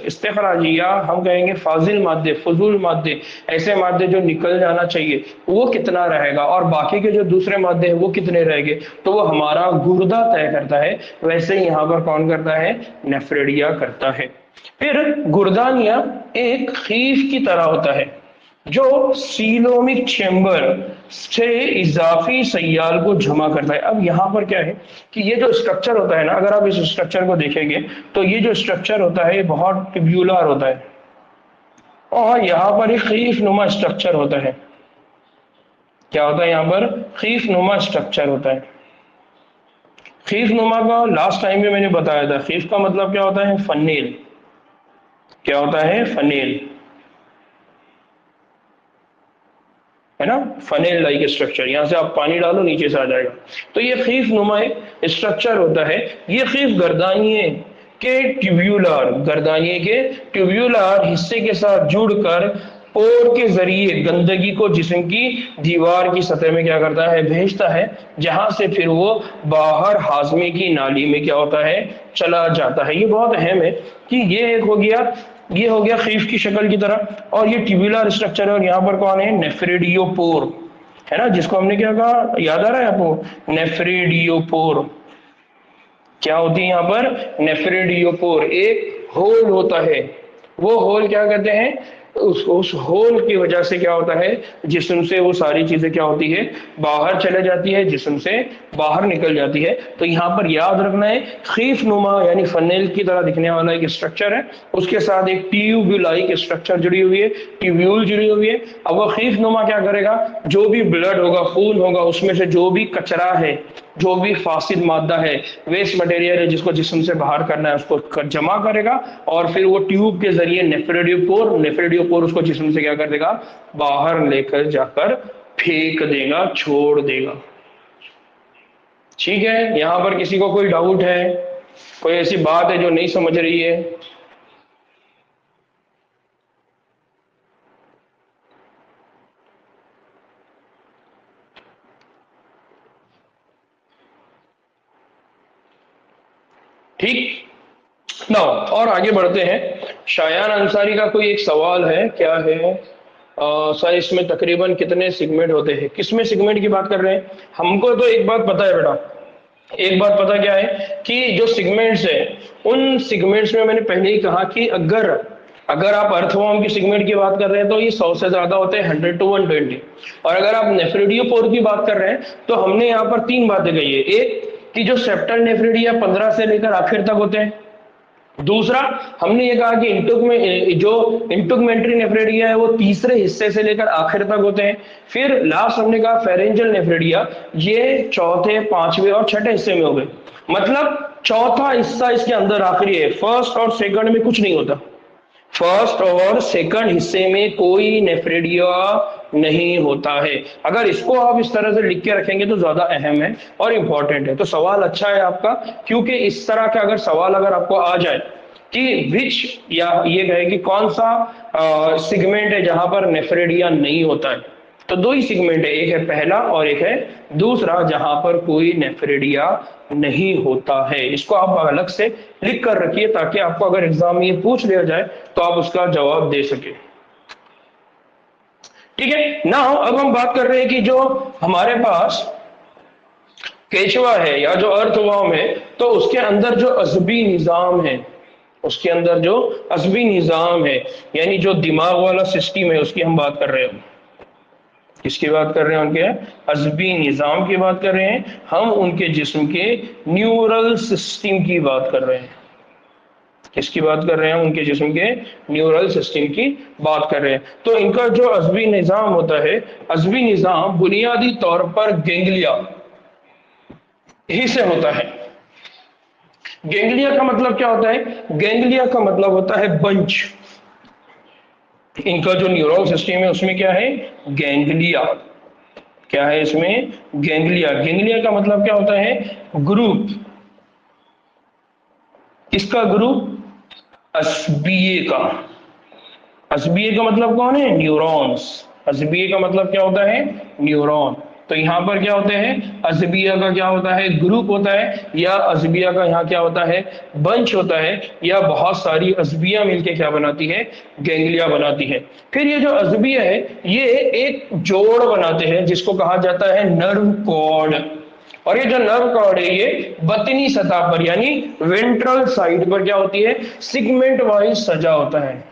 इस्तेखराजी, या हम कहेंगे फाजिल मादे, फजूल मादे, ऐसे मादे जो निकल जाना चाहिए वो कितना रहेगा, और बाकी के जो दूसरे मादे हैं वो कितने रहेंगे, तो वो हमारा गुर्दा तय करता है। वैसे ही यहाँ पर कौन करता है, नेफ्रेडिया करता है। फिर गुर्दानिया एक खीफ की तरह होता है जो सीलोमिक चेम्बर से इजाफी सयाल को जमा करता है। अब यहाँ पर क्या है कि ये जो स्ट्रक्चर होता है ना, अगर आप इस स्ट्रक्चर को देखेंगे तो ये जो स्ट्रक्चर होता है ये बहुत ट्यूब्यूलर होता है, और यहाँ पर एक खीफ नुमा स्ट्रक्चर होता है। क्या होता है यहाँ पर, खीफ नुमा स्ट्रक्चर होता है। खीफ नुमा का लास्ट टाइम में मैंने बताया था, खीफ का मतलब क्या होता है, फनेल। क्या होता है, फनेल, है ना, फनेल लाइक स्ट्रक्चर। यहां से आप पानी डालो नीचे से आ जाएगा। तो ये खीफ नुमा स्ट्रक्चर होता है। ये खीफ गर्दानिये के ट्यूब्यूलर, गर्दानिये के ट्यूब्यूलर हिस्से के साथ जुड़कर पोर के जरिए गंदगी को जिस्म की दीवार की सतह में क्या करता है, भेजता है, जहां से फिर वो बाहर हाजमे की नाली में क्या होता है, चला जाता है। ये बहुत अहम है कि ये एक हो गया, ये हो गया खीफ की शक्ल की तरह, और ये ट्यूबुलर स्ट्रक्चर है। और यहाँ पर कौन है, नेफ्रेडियोपोर, है ना, जिसको हमने क्या कहा, याद आ रहा है आपको, नेफ्रेडियोपोर। क्या होती है यहाँ पर, नेफ्रेडियोपोर एक होल होता है। वो होल क्या कहते हैं, उस होल की वजह से क्या होता है, जिस्म से वो सारी चीजें क्या होती है, बाहर चले जाती है, जिस्म से बाहर निकल जाती है। तो यहाँ पर याद रखना है, खीफ नुमा यानी फनेल की तरह दिखने वाला एक स्ट्रक्चर है, उसके साथ एक ट्यूब्यूलाइक स्ट्रक्चर जुड़ी हुई है, ट्यूब्यूल जुड़ी हुई है। अब वो खीफ नुमा क्या करेगा, जो भी ब्लड होगा, खून होगा, उसमें से जो भी कचरा है, जो भी फासिद मादा है, वेस्ट मटेरियल है, जिसको जिस्म से बाहर करना है, उसको जमा करेगा, और फिर वो ट्यूब के जरिए नेफ्रेडियोपोर उसको जिस्म से क्या कर देगा, बाहर लेकर जाकर फेंक देगा, छोड़ देगा। ठीक है, यहां पर किसी को कोई डाउट है, कोई ऐसी बात है जो नहीं समझ रही है? ठीक ना, और आगे बढ़ते हैं। शायान अंसारी का कोई एक सवाल है, क्या है सर, इसमें तकरीबन कितने सेगमेंट होते हैं, किसमें सेगमेंट की बात कर रहे हैं? हमको तो एक बात पता है बेटा, एक बात पता क्या है कि जो सिगमेंट्स है, उन सिगमेंट्स में मैंने पहले ही कहा कि अगर अगर आप अर्थवर्म की सिगमेंट की बात कर रहे हैं तो ये 100 से ज्यादा होते हैं, 100 to 120। और अगर आप नेफ्रिडियोपोर की बात कर रहे हैं तो हमने यहाँ पर तीन बातें कही है। एक कि जो सेप्टल नेफ्रिडिया 15 से लेकर आखिर तक होते हैं। दूसरा, हमने ये कहा कि जो इंटुगमेंट्री नेफ्रेडिया है वो तीसरे हिस्से से लेकर आखिर तक होते हैं। फिर लास्ट हमने कहा फेरेंजियल नेफ्रेडिया, ये चौथे, पांचवें और छठे हिस्से में हो गए। मतलब चौथा हिस्सा इसके अंदर आखिरी है, फर्स्ट और सेकंड में कुछ नहीं होता। फर्स्ट और सेकंड हिस्से में कोई नेफ्रेडिया नहीं होता है। अगर इसको आप इस तरह से लिख के रखेंगे तो ज्यादा अहम है और इंपॉर्टेंट है। तो सवाल अच्छा है आपका, क्योंकि इस तरह का अगर सवाल अगर आपको आ जाए कि विच, या ये कहे कि कौन सा सिगमेंट है जहां पर नेफ्रेडिया नहीं होता है, तो दो ही सिगमेंट है, एक है पहला और एक है दूसरा जहां पर कोई नेफ्रेडिया नहीं होता है। इसको आप अलग से लिख कर रखिए ताकि आपको अगर एग्जाम में ये पूछ लिया जाए तो आप उसका जवाब दे सके। ठीक है ना। अब हम बात कर रहे हैं कि जो हमारे पास केचवा है या जो अर्थवर्म है, तो उसके अंदर जो अजबी निजाम है, उसके अंदर जो अजबी निजाम है, यानी जो दिमाग वाला सिस्टम है, उसकी हम बात कर रहे हैं। किसकी बात कर रहे हैं? उनके अजबी निजाम की बात कर रहे हैं हम, उनके जिस्म के न्यूरल सिस्टम की बात कर रहे हैं। किसकी बात कर रहे हैं? उनके जिस्म के न्यूरल सिस्टम की बात कर रहे हैं। तो इनका जो अजबी निजाम होता है, अजबी निजाम बुनियादी तौर पर गेंगलिया ही से होता है। गेंगलिया का मतलब क्या होता है? गेंगलिया का मतलब होता है बंच। इनका जो न्यूरल सिस्टम है उसमें क्या है? गैंग्लिया। क्या है इसमें? गैंग्लिया। गैंग्लिया का मतलब क्या होता है? ग्रुप। किसका ग्रुप? अशबीय का। अशबीय का मतलब कौन है? न्यूरॉन्स। अशबीय का मतलब क्या होता है? न्यूरॉन। तो यहां पर क्या होते हैं? अजबिया का क्या होता है? ग्रुप होता है, या अजबिया का यहाँ क्या होता है? बंच होता है, या बहुत सारी अजबिया मिलके क्या बनाती है? गैंग्लिया बनाती है। फिर ये जो अजबिया है ये एक जोड़ बनाते हैं जिसको कहा जाता है नर्व कॉर्ड। और ये जो नर्व कॉर्ड है ये बतनी सतह पर यानी वेंट्रल साइड पर क्या होती है? सिगमेंट वाइज सजा होता है।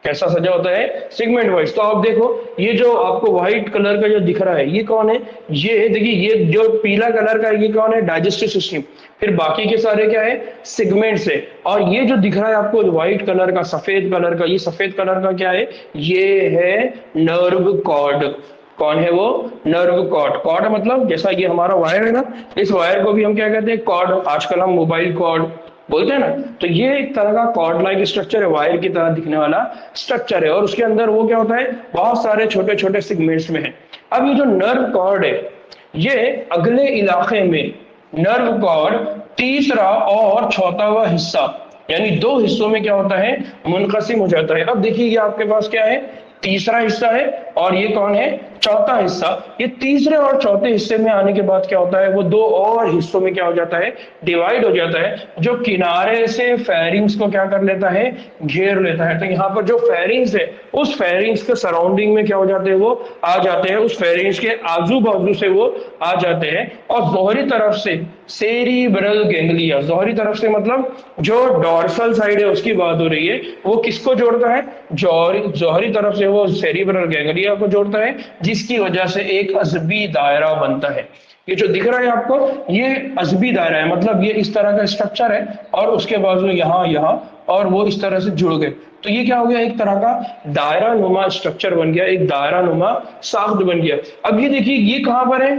कैसा सजा होता है? Segment wise. तो आप देखो, ये जो आपको व्हाइट कलर का जो दिख रहा है ये कौन है? ये देखिए, ये जो पीला कलर का ये कौन है? Digestive system. फिर बाकी के सारे क्या है? सिगमेंट्स है। और ये जो दिख रहा है आपको व्हाइट कलर का, सफेद कलर का, ये सफेद कलर का क्या है? ये है नर्व कॉर्ड। कौन है वो? Nerve cord. कॉर्ड मतलब जैसा ये हमारा वायर है ना, इस वायर को भी हम क्या कहते हैं? कॉर्ड। आजकल हम मोबाइल कॉर्ड बोलते हैं ना। तो ये एक तरह का कॉर्ड लाइक स्ट्रक्चर है, वायर की तरह दिखने वाला स्ट्रक्चर है। और उसके अंदर वो क्या होता है? बहुत सारे छोटे छोटे सिगमेंट्स में है। अब ये जो नर्व कॉर्ड है ये अगले इलाके में नर्व कॉर्ड तीसरा और चौथावा हिस्सा यानी दो हिस्सों में क्या होता है? मुनकसिम हो जाता है। अब देखिए ये आपके पास क्या है? तीसरा हिस्सा है, और ये कौन है? चौथा हिस्सा। ये तीसरे और चौथे हिस्से में आने के बाद क्या होता है? वो दो और हिस्सों में क्या हो जाता है? डिवाइड हो जाता है, जो किनारे से फेरिंग्स को क्या कर लेता है? घेर लेता है। तो यहाँ पर जो फेरिंग्स है उस फेरिंग्स के सराउंडिंग में क्या हो जाते हैं? वो आ जाते हैं, उस फेरिंग्स के आजू बाजू से वो आ जाते हैं। और जोहरी तरफ से सेरिब्रल गैंग्लिया, जोहरी तरफ से मतलब जो डॉर्सल साइड है उसकी बात हो रही है, वो किसको जोड़ता है? जोहरी तरफ से वो सेरिब्रल गैंग्लिया को जोड़ता है, जिसकी वजह से एक अजबी दायरा बनता है। ये जो दिख रहा है आपको ये अजबी दायरा है, मतलब ये इस तरह का स्ट्रक्चर है और उसके बाजू यहाँ यहाँ और वो इस तरह से जुड़ गए। तो ये क्या हो गया? एक तरह का दायरा नुमा स्ट्रक्चर बन गया, एक दायरा नुमा साख्त बन गया। अब ये देखिए ये कहां पर है?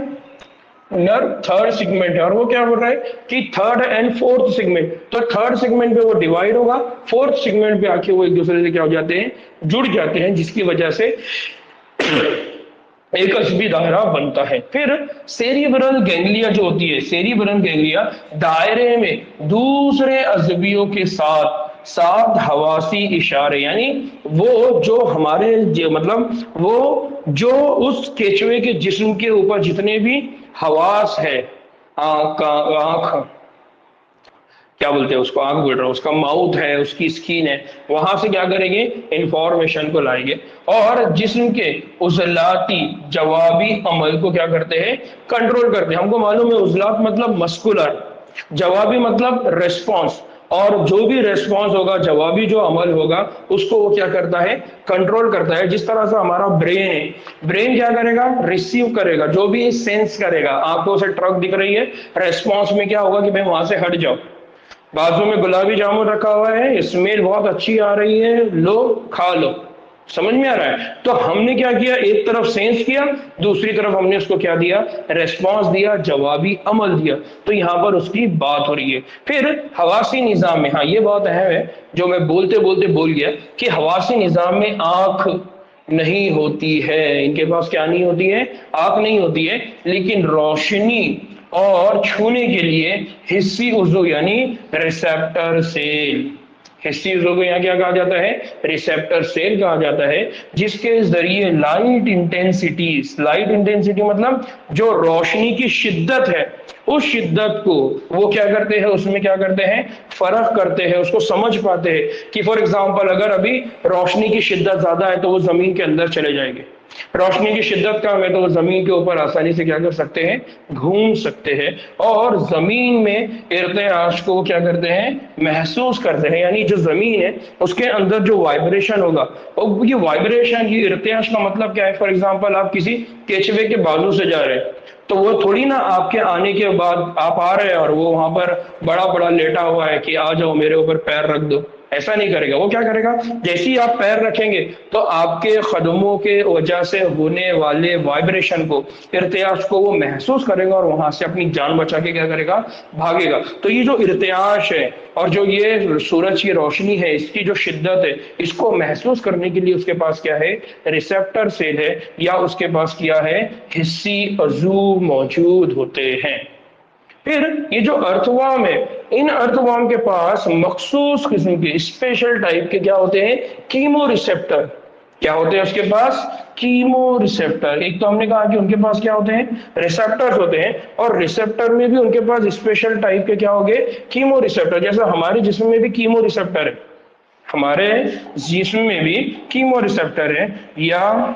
नर्व थर्ड सेगमेंट है, और वो क्या बोल रहा है कि थर्ड एंड फोर्थ सेगमेंट। तो थर्ड सेगमेंट पे वो डिवाइड होगा, फोर्थ सेगमेंट पे आके वो एक दूसरे से क्या हो जाते हैं? जुड़ जाते हैं, जिसकी वजह से एक अजबी दायरा बनता है। फिर सेरिब्रल गैंग्लिया जो होती है, सेरिब्रल गैंग्लिया दायरे में दूसरे अजबियों के साथ साथ हवासी इशारे, यानी वो जो हमारे मतलब वो जो उस केचुए के जिस्म के ऊपर जितने भी हवास है, आंख, क्या बोलते हैं उसको, आंख बोल रहा हूँ, उसका माउथ है, उसकी स्किन है, वहां से क्या करेंगे, इंफॉर्मेशन को लाएंगे और जिस्म के उजलाती जवाबी अमल को क्या करते हैं, कंट्रोल करते हैं। हमको मालूम है उजलात मतलब मस्कुलर, जवाबी मतलब रेस्पॉन्स, और जो भी रेस्पॉन्स होगा, जवाबी जो अमल होगा, उसको वो क्या करता है, कंट्रोल करता है। जिस तरह से हमारा ब्रेन है, ब्रेन क्या करेगा, रिसीव करेगा, जो भी सेंस करेगा, आंखों से ट्रक दिख रही है, रेस्पॉन्स में क्या होगा कि भाई वहां से हट जाओ, बाजू में गुलाबी जामुन रखा हुआ है, स्मेल बहुत अच्छी आ रही है, लो खा लो, समझ में आ रहा है। तो हमने क्या किया, एक तरफ सेंस किया, दूसरी तरफ हमने उसको क्या दिया, रेस्पॉन्स दिया, जवाबी अमल दिया। तो यहां पर उसकी बात हो रही है। फिर हवासी निजाम में, हाँ ये बहुत अहम है, जो मैं बोलते बोलते बोल गया कि हवासी निजाम में आंख नहीं होती है, इनके पास क्या नहीं होती है, आंख नहीं होती है, लेकिन रोशनी और छूने के लिए हिस्सी उज़्व यानी रिसेप्टर सेल, हिस्सी उज़्व को यहाँ क्या कहा जाता है, रिसेप्टर सेल कहा जाता है, जिसके जरिए लाइट इंटेंसिटी मतलब जो रोशनी की शिद्दत है, उस शिद्दत को वो क्या करते हैं, उसमें क्या करते हैं, फर्क करते हैं, उसको समझ पाते हैं कि फॉर एग्जांपल अगर अभी रोशनी की शिद्दत ज्यादा है तो वो जमीन के अंदर चले जाएंगे, रोशनी की शिद्दत कम है तो वो जमीन के ऊपर आसानी से क्या कर सकते हैं, घूम सकते हैं, और जमीन में इर्तियाश को क्या करते हैं, महसूस करते हैं। यानी जो जमीन है उसके अंदर जो वाइब्रेशन होगा, और ये वाइब्रेशन, ये इर्तियाश का मतलब क्या है, फॉर एग्जांपल आप किसी केचवे के बाजू से जा रहे हैं, तो वो थोड़ी ना आपके आने के बाद आप आ रहे हैं और वो वहां पर बड़ा बड़ा लेटा हुआ है कि आ जाओ मेरे ऊपर पैर रख दो, ऐसा नहीं करेगा। वो क्या करेगा, जैसे ही आप पैर रखेंगे तो आपके कदमों के वजह से होने वाले वाइब्रेशन को, इर्तियाश को वो महसूस करेगा और वहां से अपनी जान बचा के क्या करेगा, भागेगा। तो ये जो इर्तियाश है और जो ये सूरज की रोशनी है, इसकी जो शिद्दत है, इसको महसूस करने के लिए उसके पास क्या है, रिसेप्टर सेल है, या उसके पास क्या है, हिस्सी अज़ू मौजूद होते हैं। फिर ये जो अर्थवर्म है, इन अर्थवर्म के पास मखसूस किस्म के स्पेशल टाइप के क्या होते हैं, कीमो रिसेप्टर, क्या होते हैं उसके पास, कीमो रिसेप्टर। एक तो हमने कहा कि उनके पास क्या होते हैं, रिसेप्टर्स होते हैं, और रिसेप्टर में भी उनके पास स्पेशल टाइप के क्या हो गए, कीमो रिसेप्टर। जैसे हमारे जिस्म में भी कीमो रिसेप्टर है, हमारे जिस्म में भी कीमो रिसेप्टर है, या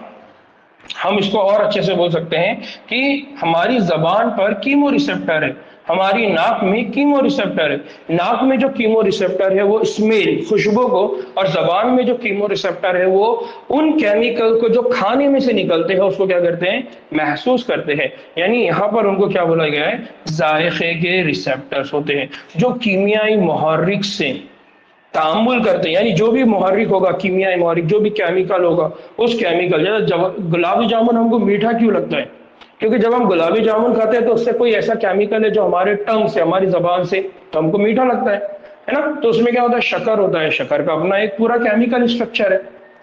हम इसको और अच्छे से बोल सकते हैं कि हमारी जबान पर कीमो रिसेप्टर है, हमारी नाक में कीमो रिसेप्टर है। नाक में जो कीमो रिसेप्टर है वो स्मेल, खुशबू को, और जबान में जो कीमो रिसेप्टर है वो उन केमिकल को जो खाने में से निकलते हैं उसको क्या करते हैं, महसूस करते हैं। यानी यहाँ पर उनको क्या बोला गया है, जायके के रिसेप्टर्स होते हैं, जो कीमियाई मुहर्रिक से तामुल करते हैं। यानी जो भी मुहर्रिक होगा, कीमियाई मुहर्रिक, जो भी केमिकल होगा, उस केमिकल, जैसे गुलाबी जामुन हमको मीठा क्यों लगता है, क्योंकि जब हम गुलाबी जामुन खाते हैं तो उससे कोई ऐसा केमिकल है जो हमारे टंग से, हमारी जबान से, तो हमको मीठा लगता है ना। तो उसमें क्या होता है, शक्कर होता है, शक्कर का अपना एक पूरा केमिकल स्ट्रक्चर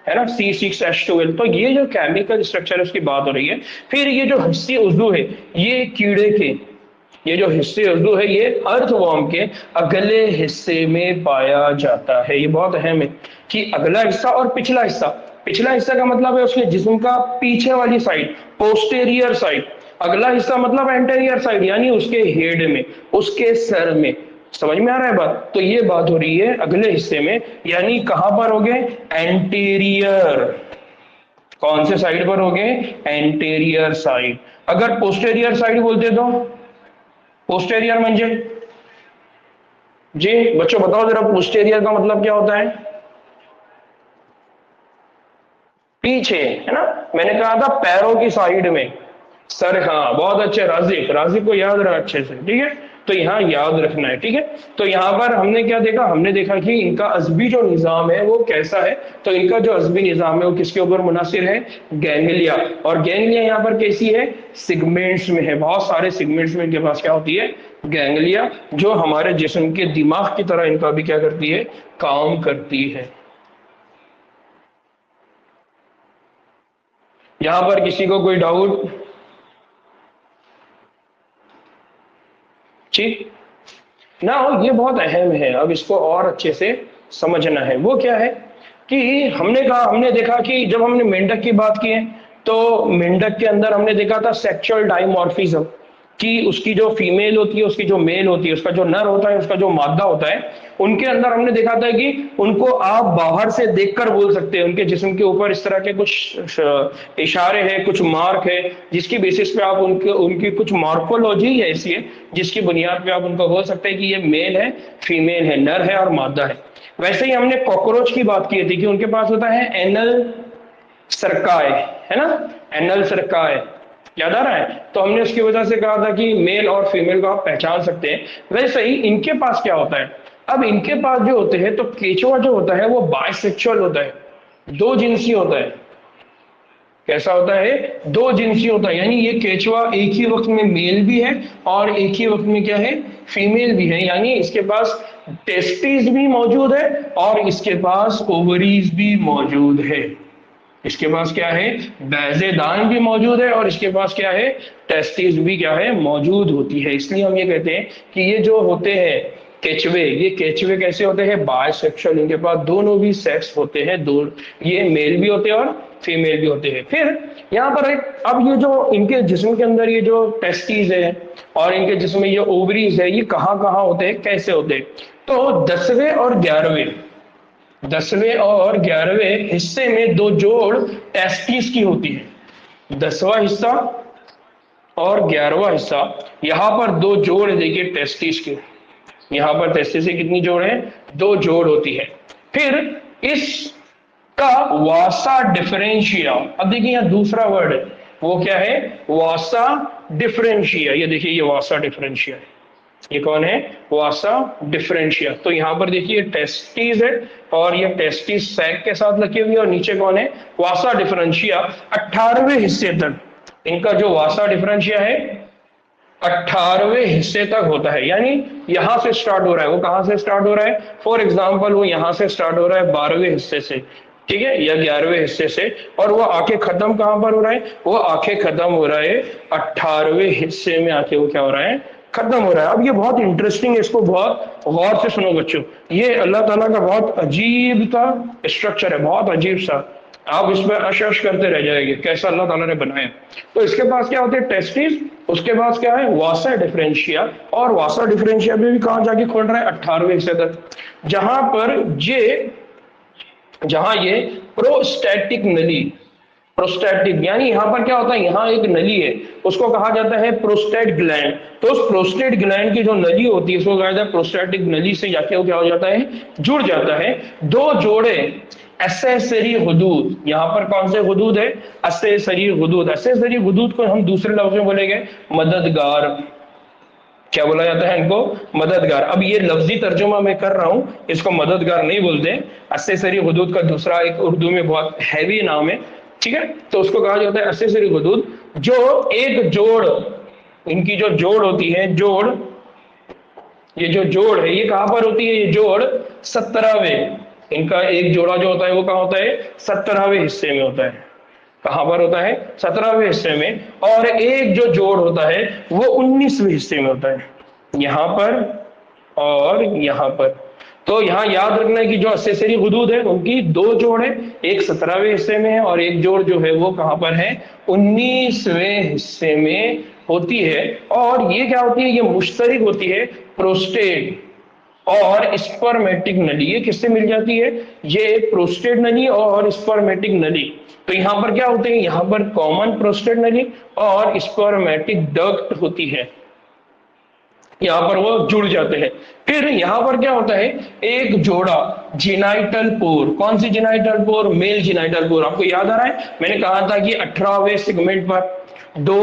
है ना, C6H12। तो ये जो केमिकल स्ट्रक्चर है उसकी बात हो रही है। फिर ये जो हिस्से उज़्व है, ये कीड़े के, ये जो हिस्से उर्दू है ये अर्थवर्म के अगले हिस्से में पाया जाता है। ये बहुत अहम है कि अगला हिस्सा और पिछला हिस्सा, पिछला हिस्सा का मतलब है उसके जिस्म का पीछे वाली साइड, पोस्टेरियर साइड, अगला हिस्सा मतलब एंटेरियर साइड, यानी उसके हेड में, उसके सर में। समझ में आ रहा है बात। तो ये बात हो रही है अगले हिस्से में, यानी कहां पर हो गए, एंटीरियर, कौन से साइड पर हो गए, एंटीरियर साइड। अगर पोस्टेरियर साइड बोलते तो, पोस्टेरियर म्हणजे, जी बच्चों बताओ जरा, पोस्टेरियर का मतलब क्या होता है, पीछे, है ना। मैंने कहा था पैरों की साइड में, सर, हाँ बहुत अच्छे, राजिक, राजिक को याद रहा अच्छे से, ठीक है। तो यहाँ याद रखना है, ठीक है। तो यहाँ पर हमने क्या देखा, हमने देखा कि इनका अज़बी जो निज़ाम है वो कैसा है। तो इनका जो अज़बी निज़ाम है वो किसके ऊपर मुनासिर है, गैंग्लिया। और गैंग्लिया यहाँ पर कैसी है, सिगमेंट्स में है, बहुत सारे सिगमेंट्स में इनके पास क्या होती है, गैंग्लिया, जो हमारे जिस्म के दिमाग की तरह इनका भी क्या करती है, काम करती है। यहाँ पर किसी को कोई डाउट, ठीक ना हो, ये बहुत अहम है, अब इसको और अच्छे से समझना है। वो क्या है कि हमने कहा, हमने देखा कि जब हमने मेंढक की बात की है तो मेंढक के अंदर हमने देखा था सेक्सुअल डाइमॉर्फिज्म, कि उसकी जो फीमेल होती है, उसकी जो मेल होती है, उसका जो नर होता है, उसका जो मादा होता है, उनके अंदर हमने देखा था कि उनको आप बाहर से देखकर बोल सकते हैं। उनके जिस्म के ऊपर इस तरह के कुछ इशारे हैं, कुछ मार्क है, जिसकी बेसिस पे आप उनके उनकी कुछ मॉर्फोलॉजी है ऐसी है जिसकी बुनियाद पे आप उनको बोल सकते हैं कि ये मेल है, फीमेल है, नर है और मादा है। वैसे ही हमने कॉकरोच की बात की थी कि उनके पास होता है एनल सरकाय, है ना, एनल सरकाय, याद आ रहा है? तो हमने उसकी वजह से कहा था कि मेल और फीमेल को आप पहचान सकते हैं। वैसे ही इनके पास क्या होता है, अब इनके पास जो होते हैं, तो केचुआ जो होता है वो बाइसेक्सुअल होता है, दो जिनसी होता है। कैसा होता है? दो जिनसी होता है, यानी ये केचुआ एक ही वक्त में मेल भी है और एक ही वक्त में क्या है, फीमेल भी है। यानी इसके पास टेस्टिस भी मौजूद है और इसके पास ओवरीज भी मौजूद है। इसके पास क्या है, बैजेदान भी मौजूद है और इसके पास क्या है, टेस्टिस भी क्या है, मौजूद होती है। इसलिए हम ये कहते हैं कि ये जो होते हैं केचवे, ये केचवे कैसे होते हैं, बायसेक्सुअल, इनके पास दोनों भी सेक्स होते हैं, दो, ये मेल भी होते हैं और फीमेल भी होते हैं। फिर यहाँ पर एक, अब ये जो इनके जिस्म के अंदर ये जो टेस्टिस है और इनके जिस्म में ये ओवरीज है, ये कहाँ कहाँ होते हैं, कैसे होते हैं? तो 10वें और 11वें हिस्से में दो जोड़ टेस्टिस की होती है। 10वां हिस्सा और 11वां हिस्सा, यहां पर दो जोड़ है, देखिए टेस्टिस के, यहां पर टेस्टिस से कितनी जोड़ है, दो जोड़ होती है। फिर इसका वासा डिफरेंशिया, अब देखिए यहां दूसरा वर्ड है, वो क्या है, वासा डिफरेंशिया। ये देखिए ये वासा डिफरेंशिया है, ये कौन है, वासा डिफरेंशिया। तो यहां पर देखिए टेस्टिस है और ये टेस्टिस सैक के साथ लगी हुई है और नीचे कौन है, वासा डिफरेंशिया। 18वें हिस्से तक इनका जो वासा डिफरेंशिया है 18वें हिस्से तक होता है, यानी यहां से स्टार्ट हो रहा है। वो कहां से स्टार्ट हो रहा है, फॉर एग्जाम्पल वो यहां से स्टार्ट हो रहा है 12वें हिस्से से, ठीक है, या 11वें हिस्से से, और वो आके खत्म कहां पर हो रहा है, वो आके खत्म हो रहा है 18वें हिस्से में, आके वो क्या हो रहा है, खत्म हो रहा है। अब ये बहुत इंटरेस्टिंग है, इसको बहुत गौर से सुनो बच्चों। ये अल्लाह ताला का बहुत अजीब सा स्ट्रक्चर है, बहुत अजीब सा, आप इसमें अशश करते रह जाएंगे कैसा अल्लाह ताला ने बनाया। तो इसके पास क्या होते हैं, टेस्टिस, उसके पास क्या है, वासा डिफरेंशिया, और वासा डिफरेंशिया में भी कहां जाके खोल रहा है, 18वें हिस्से तक, जहां पर जहां ये प्रोस्टैटिक नली, प्रोस्टैटिक यानी यहां पर क्या होता है, यहां एक नली है, उसको कहा जाता है प्रोस्टेट ग्लैंड। तो उस प्रोस्टेट ग्लैंड की जो नली होती है उसको कहा जाता है प्रोस्टैटिक नली, से जाके वो क्या हो जाता है, जुड़ जाता है। दो जोड़े एसेसरी हुदूद, यहां पर कौन से हुदूद है, एसेसरी हुदूद। एसेसरी हुदूद को हम दूसरे लफ्ज में बोलेंगे मददगार, क्या बोला जाता है इनको, मददगार। अब ये लफ्जी तर्जुमा मैं कर रहा हूं, इसको मददगार नहीं बोलते। एसेसरी हुदूद का दूसरा एक उर्दू में बहुत हैवी नाम है, ठीक है, तो उसको कहा जाता है एसेसरी हुदूद। जो एक जोड़, इनकी जो जोड़ होती है, जोड़, ये जो जोड़ है ये कहां पर होती है, ये जोड़ 17वें, इनका एक जोड़ा जो होता है वो कहां होता है, 17वें हिस्से में होता है। कहां पर होता है, 17वें हिस्से में। और एक जो जोड़ होता है वो 19वें हिस्से में होता है, यहां पर और यहां पर। तो यहां याद रखना है कि जो एसेसरी हुदूद है उनकी दो जोड़ है, एक 17वें हिस्से में है और एक जोड़ जो है वो कहां पर है, 19वें हिस्से में होती है। और ये क्या होती है, ये मुश्तरक होती है प्रोस्टेट और स्पर्मेटिक नली। ये किससे मिल जाती है, ये प्रोस्टेट नली और स्पर्मेटिक नली। तो यहां पर क्या होते हैं, यहां पर कॉमन प्रोस्टेट नली और स्पर्मेटिक डक्ट होती है, यहां पर वो जुड़ जाते हैं। फिर यहां पर क्या होता है, एक जोड़ा जिनाइटल पोर, कौन सी जिनाइटल पोर, मेल जिनाइटल पोर। आपको याद आ रहा है, मैंने कहा था कि 18वें सेगमेंट पर दो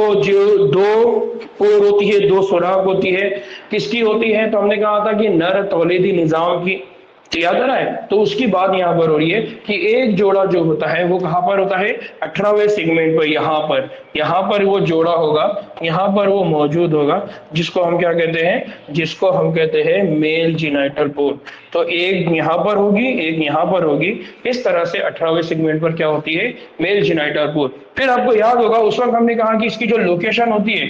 पोर होती है, दो सुराख होती है, किसकी होती है, तो हमने कहा था कि नर तौलीदी निजाम की, तो याद आ रहा है। तो उसकी बात यहां पर हो रही है कि एक जोड़ा जो होता है वो कहां पर होता है, 18वें सेगमेंट पर, यहां पर वो जोड़ा होगा, यहां पर वो मौजूद होगा, जिसको हम क्या कहते हैं, जिसको हम कहते हैं मेल जिनाइटल पोर। तो एक यहां पर होगी, एक यहां पर होगी, इस तरह से 18वें सेगमेंट पर क्या होती है, मेल जिनाइटल पोर। फिर आपको याद होगा उस वक्त हमने कहा कि इसकी जो लोकेशन होती है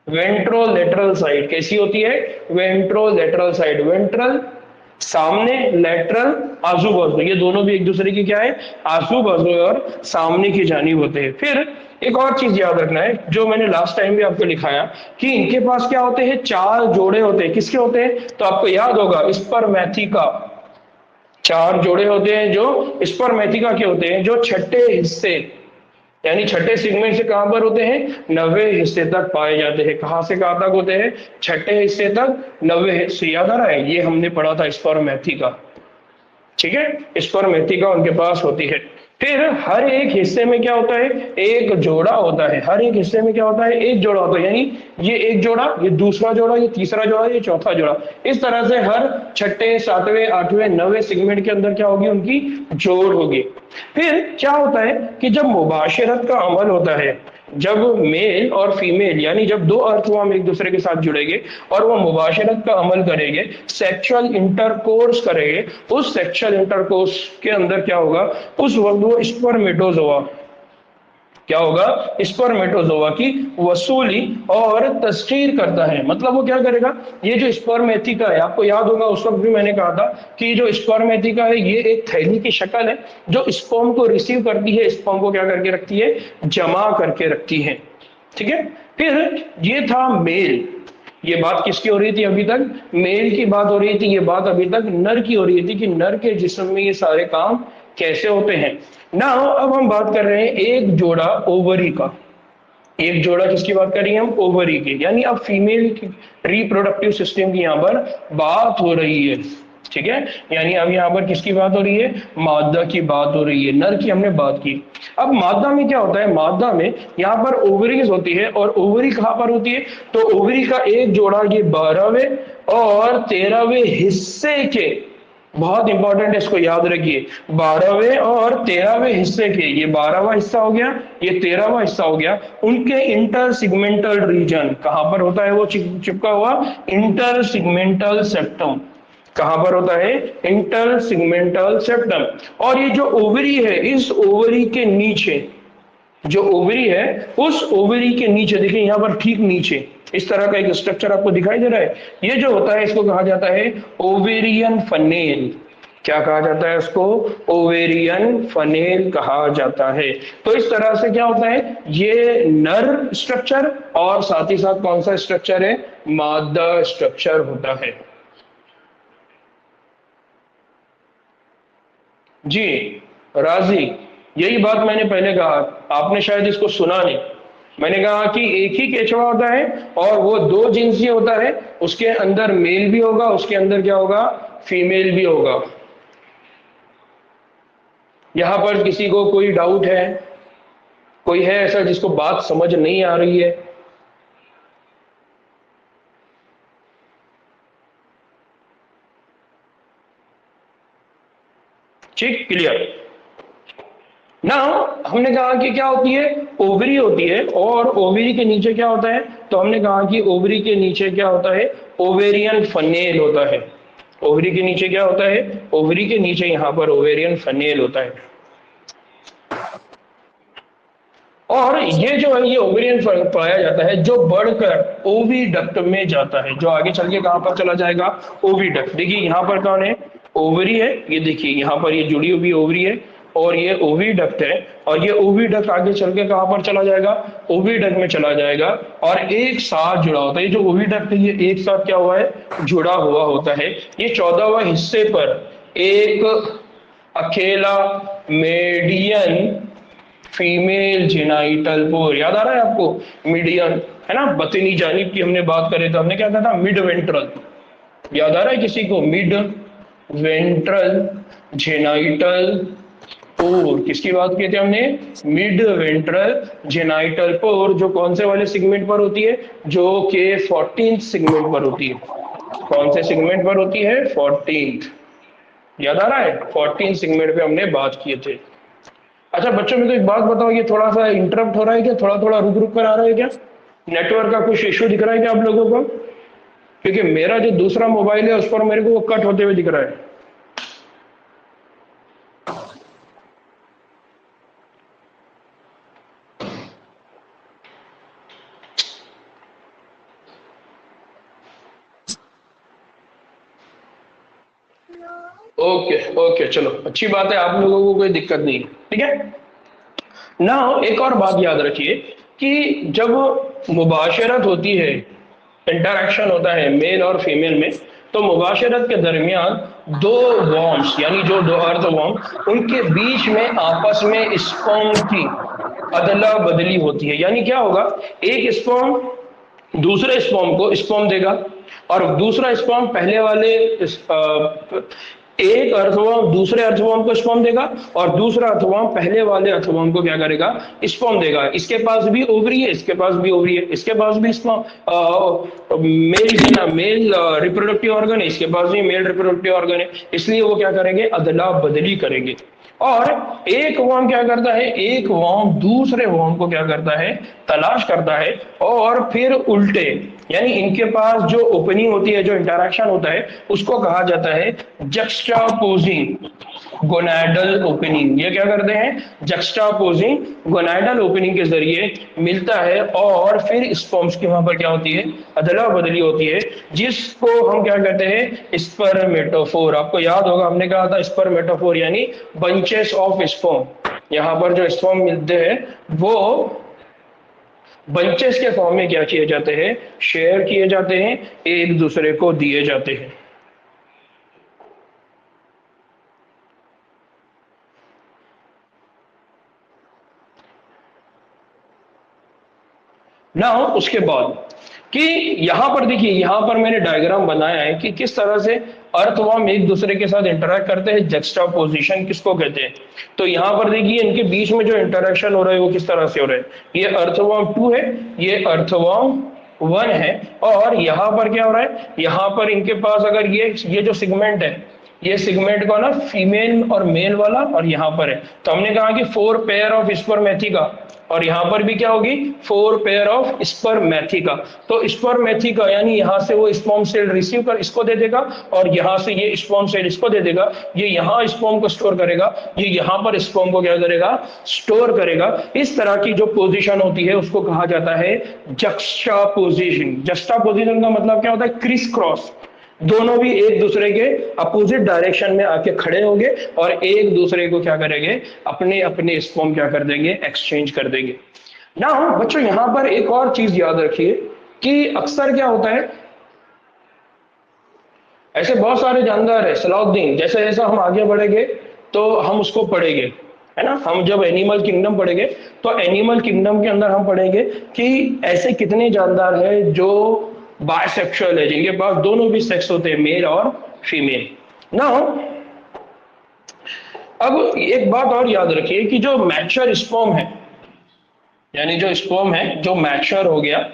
वेंट्रोलेटरल साइड, कैसी होती है, वेंट्रोलेटरल साइड, वेंट्रल सामने, लेटरल आजू बाजू, ये दोनों भी एक दूसरे की क्या है, आजू बाजू और सामने की जानिब होते हैं। फिर एक और चीज याद रखना है, जो मैंने लास्ट टाइम भी आपको लिखाया कि इनके पास क्या होते हैं, 4 जोड़े होते हैं। किसके होते हैं? तो आपको याद होगा स्पर्मेथिका, 4 जोड़े होते हैं जो स्पर्मेथिका के होते हैं, जो छठे हिस्से यानी छठे सेगमेंट से कहां पर होते हैं, 90वें हिस्से तक पाए जाते हैं। कहां से कहां तक होते हैं? छठे हिस्से तक, 90वें हिस्से। याद आ रहा है? ये हमने पढ़ा था स्पर्मेथिका। ठीक है, स्पर्मेथिका उनके पास होती है। फिर हर एक हिस्से में क्या होता है, एक जोड़ा होता है। हर एक हिस्से में क्या होता है, एक जोड़ा होता है। यानी ये एक जोड़ा, ये दूसरा जोड़ा, ये तीसरा जोड़ा, ये चौथा जोड़ा। इस तरह से हर छठे, सातवें, आठवें, 9वें सेगमेंट के अंदर क्या होगी, उनकी जोड़ होगी। फिर क्या होता है कि जब मुबाशरत का अमल होता है, जब मेल और फीमेल यानी जब दो अर्थवर्म एक दूसरे के साथ जुड़ेंगे और वो मुबाशरत का अमल करेंगे, सेक्सुअल इंटरकोर्स करेंगे, उस सेक्सुअल इंटरकोर्स के अंदर क्या होगा, उस वक्त वो स्पर्मेटोजोआ, क्या होगा, स्पर्मेटोजोआ की वसूली और तस्कीर करता है। मतलब वो क्या करेगा, ये जो स्पर्मेथिका है, आपको याद होगा उस वक्त भी मैंने कहा था कि जो स्पर्मेथिका है ये एक थैली की शक्ल है जो स्पर्म को रिसीव करती है, स्पर्म को क्या करके रखती है, जमा करके रखती है। ठीक है। फिर ये था मेल। ये बात किसकी हो रही थी अभी तक, मेल की बात हो रही थी। ये बात अभी तक नर की हो रही थी कि नर के जिस्म में ये सारे काम कैसे होते हैं। ना अब हम बात कर रहे हैं एक जोड़ा ओवरी का। एक जोड़ा किसकी बात कर रही हैं हम, ओवरी की। यानी अब फीमेल रिप्रोडक्टिव सिस्टम की यहाँ पर बात हो रही है। ठीक है, यानी अब यहाँ पर किसकी बात हो रही है, मादा की बात हो रही है। नर की हमने बात की। अब मादा में क्या होता है, मादा में यहाँ पर ओवरीज होती है। और ओवरी कहाँ पर होती है, तो ओवरी का एक जोड़ा ये 12वें और 13वें हिस्से के, बहुत इंपॉर्टेंट है, इसको याद रखिए, 12वें और 13वें हिस्से के, ये 12वां हिस्सा हो गया, ये 13वां हिस्सा हो गया, उनके इंटर सिगमेंटल रीजन कहां पर होता है, वो चिपका हुआ इंटर सिगमेंटल सेप्टम। कहां पर होता है, इंटर सिगमेंटल सेप्टम। और ये जो ओवरी है, इस ओवरी के नीचे, जो ओवरी है उस ओवरी के नीचे देखिए, यहां पर ठीक नीचे इस तरह का एक स्ट्रक्चर आपको दिखाई दे रहा है। ये जो होता है इसको कहा जाता है ओवेरियन फनेल। क्या कहा जाता है इसको, ओवेरियन फनेल कहा जाता है। तो इस तरह से क्या होता है, ये नर स्ट्रक्चर और साथ ही साथ कौन सा स्ट्रक्चर है, मादा स्ट्रक्चर होता है। जी राजी, यही बात मैंने पहले कहा, आपने शायद इसको सुना नहीं। मैंने कहा कि एक ही केचवा होता है और वो दो जिन्सी होता है, उसके अंदर मेल भी होगा, उसके अंदर क्या होगा, फीमेल भी होगा। यहां पर किसी को कोई डाउट है, कोई है ऐसा जिसको बात समझ नहीं आ रही है? ठीक, क्लियर ना। हमने कहा कि क्या होती है, ओवरी होती है, और ओवरी के नीचे क्या होता है, तो हमने कहा कि ओवरी के नीचे क्या होता है, ओवेरियन फनेल होता है। ओवरी के नीचे क्या होता है, ओवरी के नीचे यहां पर ओवेरियन फनेल होता है। और ये जो है, ये ओवेरियन पाया जाता है जो बढ़कर ओविडक्ट में जाता है, जो आगे चल के कहां पर चला जाएगा, ओविडक्ट। देखिए यहाँ पर कौन है, ओवरी है, ये देखिए यहाँ पर ये जुड़ी हुई ओवरी है और ये ओविडक्ट है। और ये ओविडक्ट आगे चल के कहां पर चला जाएगा, ओविडक्ट में चला जाएगा और एक साथ जुड़ा होता है। ये जो ओविडक्ट है ये एक साथ क्या हुआ है, जुड़ा हुआ होता है। ये 14वें हिस्से पर एक अकेला मेडियन फीमेल जेनाइटल पोर, याद आ रहा है आपको, मीडियन है ना, बतनी जानिब की हमने बात करें तो हमने क्या कहा था, मिड वेंट्रल। याद आ रहा है किसी को, मिड वेंट्रल जेनाइटल पोर, किसकी बात की थी हमने, मिड वेंट्रल जेनाइटल पोर, जो कौन से वाले सेगमेंट पर होती है, जो के 14th सेगमेंट पर होती है। कौन से सेगमेंट पर होती है, 14th। याद आ रहा है, 14th सेगमेंट पे हमने बात किए थे। अच्छा बच्चों, में तो एक बात बताओ, ये थोड़ा सा इंटरप्ट हो रहा है क्या, थोड़ा थोड़ा रुक रुक कर आ रहा है क्या, नेटवर्क का कुछ इश्यू दिख रहा है क्या आप लोगों को? क्योंकि मेरा जो दूसरा मोबाइल है उस पर मेरे को वो कट होते हुए दिख रहा है। ओके ओके, चलो अच्छी बात है, आप लोगों को कोई दिक्कत नहीं है। ठीक है, ना एक और बात याद रखिए कि जब मुबाशरत होती है, इंटरैक्शन होता है मेल और फीमेल में, तो मुबाशरत के दरमियान दो वॉर्म्स यानी जो दो अर्थ वॉर्म उनके बीच में आपस में स्पर्म की अदला बदली होती है। यानी क्या होगा, एक स्पर्म दूसरे स्पर्म को स्पर्म देगा और दूसरा स्पर्म पहले वाले एक अर्थवर्म दूसरे अर्थवर्म को स्पर्म देगा और दूसरा अर्थवर्म पहले वाले अर्थवर्म को क्या करेगा, स्पर्म देगा। इसके पास भी ओवरी है, इसके पास भी ओवरी है, इसके पास भी स्पर्म मेल है ना, मेल रिप्रोडक्टिव ऑर्गन है, इसके पास भी मेल रिप्रोडक्टिव ऑर्गन है, इसलिए वो क्या करेंगे, अदला बदली करेंगे। और एक वर्म क्या करता है, एक वर्म दूसरे वर्म को क्या करता है, तलाश करता है और फिर उल्टे, यानी इनके पास जो ओपनिंग होती है, जो इंटरैक्शन होता है, उसको कहा जाता है जक्स्टापोजिंग गोनाडल ओपनिंग। ये क्या करते हैं, जक्स्टापोजिंग गोनाडल ओपनिंग के जरिए मिलता है और फिर स्पर्म्स की वहां पर क्या होती है, अदला बदली होती है, जिसको हम क्या कहते हैं, स्पर्मेटोफोर। आपको याद होगा हमने कहा था स्पर्मेटोफोर यानी बंचेस ऑफ स्पर्म। यहां पर जो स्पर्म मिलते हैं वो बंचेस के फॉर्म में क्या किए जाते हैं, शेयर किए जाते हैं, एक दूसरे को दिए जाते हैं। ना उसके बाद कि यहां पर देखिए, यहां पर मैंने डायग्राम बनाया है कि किस तरह से अर्थवर्म एक दूसरे के साथ इंटरेक्ट करते हैं। जक्स्टापोजिशन किसको कहते हैं, तो यहां पर देखिए इनके बीच में जो इंटरेक्शन हो रहा है वो किस तरह से हो रहा है। ये अर्थवर्म 2 है, ये अर्थवर्म 1 है, और यहां पर क्या हो रहा है, यहां पर इनके पास अगर ये जो सिगमेंट है, ये सिगमेंट को ना फीमेल और मेल वाला और यहां पर है, तो हमने कहा कि 4 पेयर ऑफ स्पर्मेथिका, और यहां पर भी क्या होगी, 4 पेयर ऑफ स्पर्मेथिका। तो स्पर्मेथिका यानी यहां से वो स्पर्म सेल रिसीव कर इसको दे देगा और यहां से ये स्पर्म सेल इसको दे देगा, ये यहां स्पर्म को स्टोर करेगा, ये यहां पर स्पर्म को क्या करेगा, स्टोर करेगा। इस तरह की जो पोजीशन होती है उसको कहा जाता है जक्स्टापोजिशन। जक्स्टापोजिशन का मतलब क्या होता है, क्रिस क्रॉस, दोनों भी एक दूसरे के अपोजिट डायरेक्शन में आके खड़े होंगे और एक दूसरे को क्या करेंगे, अपने अपने स्पर्म क्या कर देंगे, एक्सचेंज कर देंगे। ना बच्चों यहां पर एक और चीज याद रखिए कि अक्सर क्या होता है, ऐसे बहुत सारे जानदार है सलाउद्दीन, जैसे जैसे हम आगे बढ़ेंगे तो हम उसको पढ़ेंगे, है ना। हम जब एनिमल किंगडम पढ़ेंगे तो एनिमल किंगडम के अंदर हम पढ़ेंगे कि ऐसे कितने जानदार है जो बायसेक्सुअल है, जिनके पास दोनों भी सेक्स होते हैं, मेल और फीमेल। ना अब एक बात और याद रखिए कि जो मैच्योर स्पर्म है, यानी जो स्पर्म है जो मैच्योर हो गया,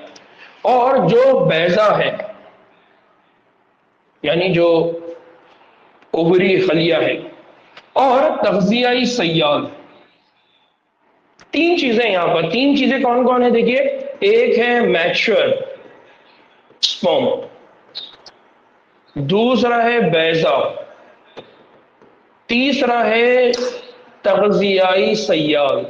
और जो बैजा है यानी जो ओवरी खलिया है, और तग़ज़ियाई सय्याल, तीन चीजें यहां पर, तीन चीजें कौन कौन है देखिए, एक है मैच्योर स्पर्म, दूसरा है बैजा, तीसरा है तग़ज़ियाई सय्याल।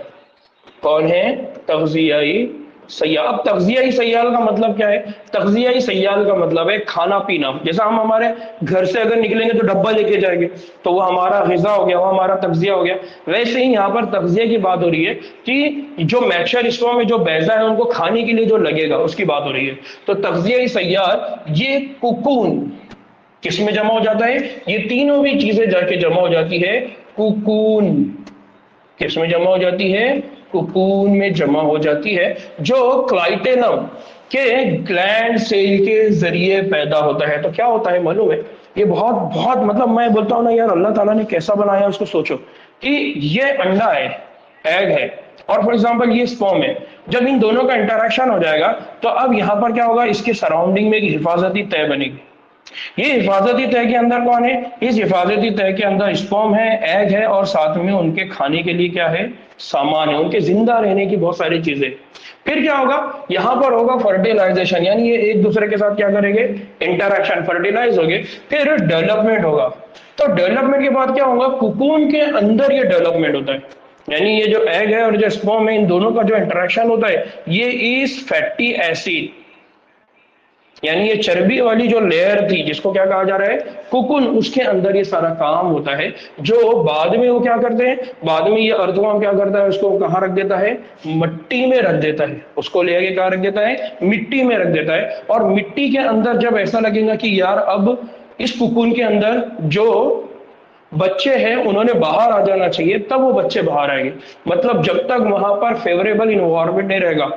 कौन है, तग़ज़ियाई सय्याल। अब तग़ज़ियाई सय्याल का मतलब क्या है, तग़ज़ियाई सय्याल का मतलब है खाना पीना। जैसा हम हमारे घर से अगर निकलेंगे तो डब्बा लेके जाएंगे, तो वो हमारा ग़िज़ा हो गया, वो हमारा तग़ज़िया हो गया। वैसे ही यहाँ पर तग़ज़िया की बात हो रही है कि जो मैच्योर स्पर्म में जो बैजा है उनको खाने के लिए जो लगेगा उसकी बात हो रही है। तो तग़ज़ियाई सय्याल ये कुकून किस में जमा हो जाता है, ये तीनों भी चीजें जाके जमा हो जाती है कुकून। किस में जमा हो जाती है, कुकून में जमा हो जाती है, जो क्लाइटेनम के ग्लैंड सेल के जरिए पैदा होता है। तो क्या होता है मालूम है, ये बहुत बहुत मतलब मैं बोलता हूं ना यार, अल्लाह ताला ने कैसा बनाया उसको सोचो कि ये अंडा है, एग है, और फॉर एग्जांपल ये स्पर्म है। जब इन दोनों का इंटरेक्शन हो जाएगा तो अब यहां पर क्या होगा, इसके सराउंडिंग में एक हिफाजती तय बनेगी। ये हिफाजती तय के अंदर कौन है, इस हिफाजती तय के अंदर स्पर्म है, एग है, और साथ में उनके खाने के लिए क्या है, सामान है, उनके जिंदा रहने की बहुत सारी चीजें। फिर क्या होगा, यहां पर होगा फर्टिलाइजेशन, यानी ये एक दूसरे के साथ क्या करेंगे, इंटरैक्शन, फर्टिलाइज होंगे। फिर डेवलपमेंट होगा, तो डेवलपमेंट के बाद क्या होगा, कुकून के अंदर ये डेवलपमेंट होता है, यानी ये जो एग है और जो स्पर्म है इन दोनों का जो इंटरेक्शन होता है, ये इस फैटी एसिड यानी ये चर्बी वाली जो लेयर थी जिसको क्या कहा जा रहा है, कुकुन, उसके अंदर ये सारा काम होता है। जो बाद में वो क्या करते हैं, बाद में ये अर्थवर्म क्या करता है, उसको कहाँ रख देता है, मिट्टी में रख देता है, उसको ले आके कहाँ रख देता है, मिट्टी में रख देता है। और मिट्टी के अंदर जब ऐसा लगेगा कि यार अब इस कुकुन के अंदर जो बच्चे हैं उन्होंने बाहर आ जाना चाहिए, तब वो बच्चे बाहर आएंगे। मतलब जब तक वहां पर फेवरेबल इन्वायरमेंट नहीं रहेगा,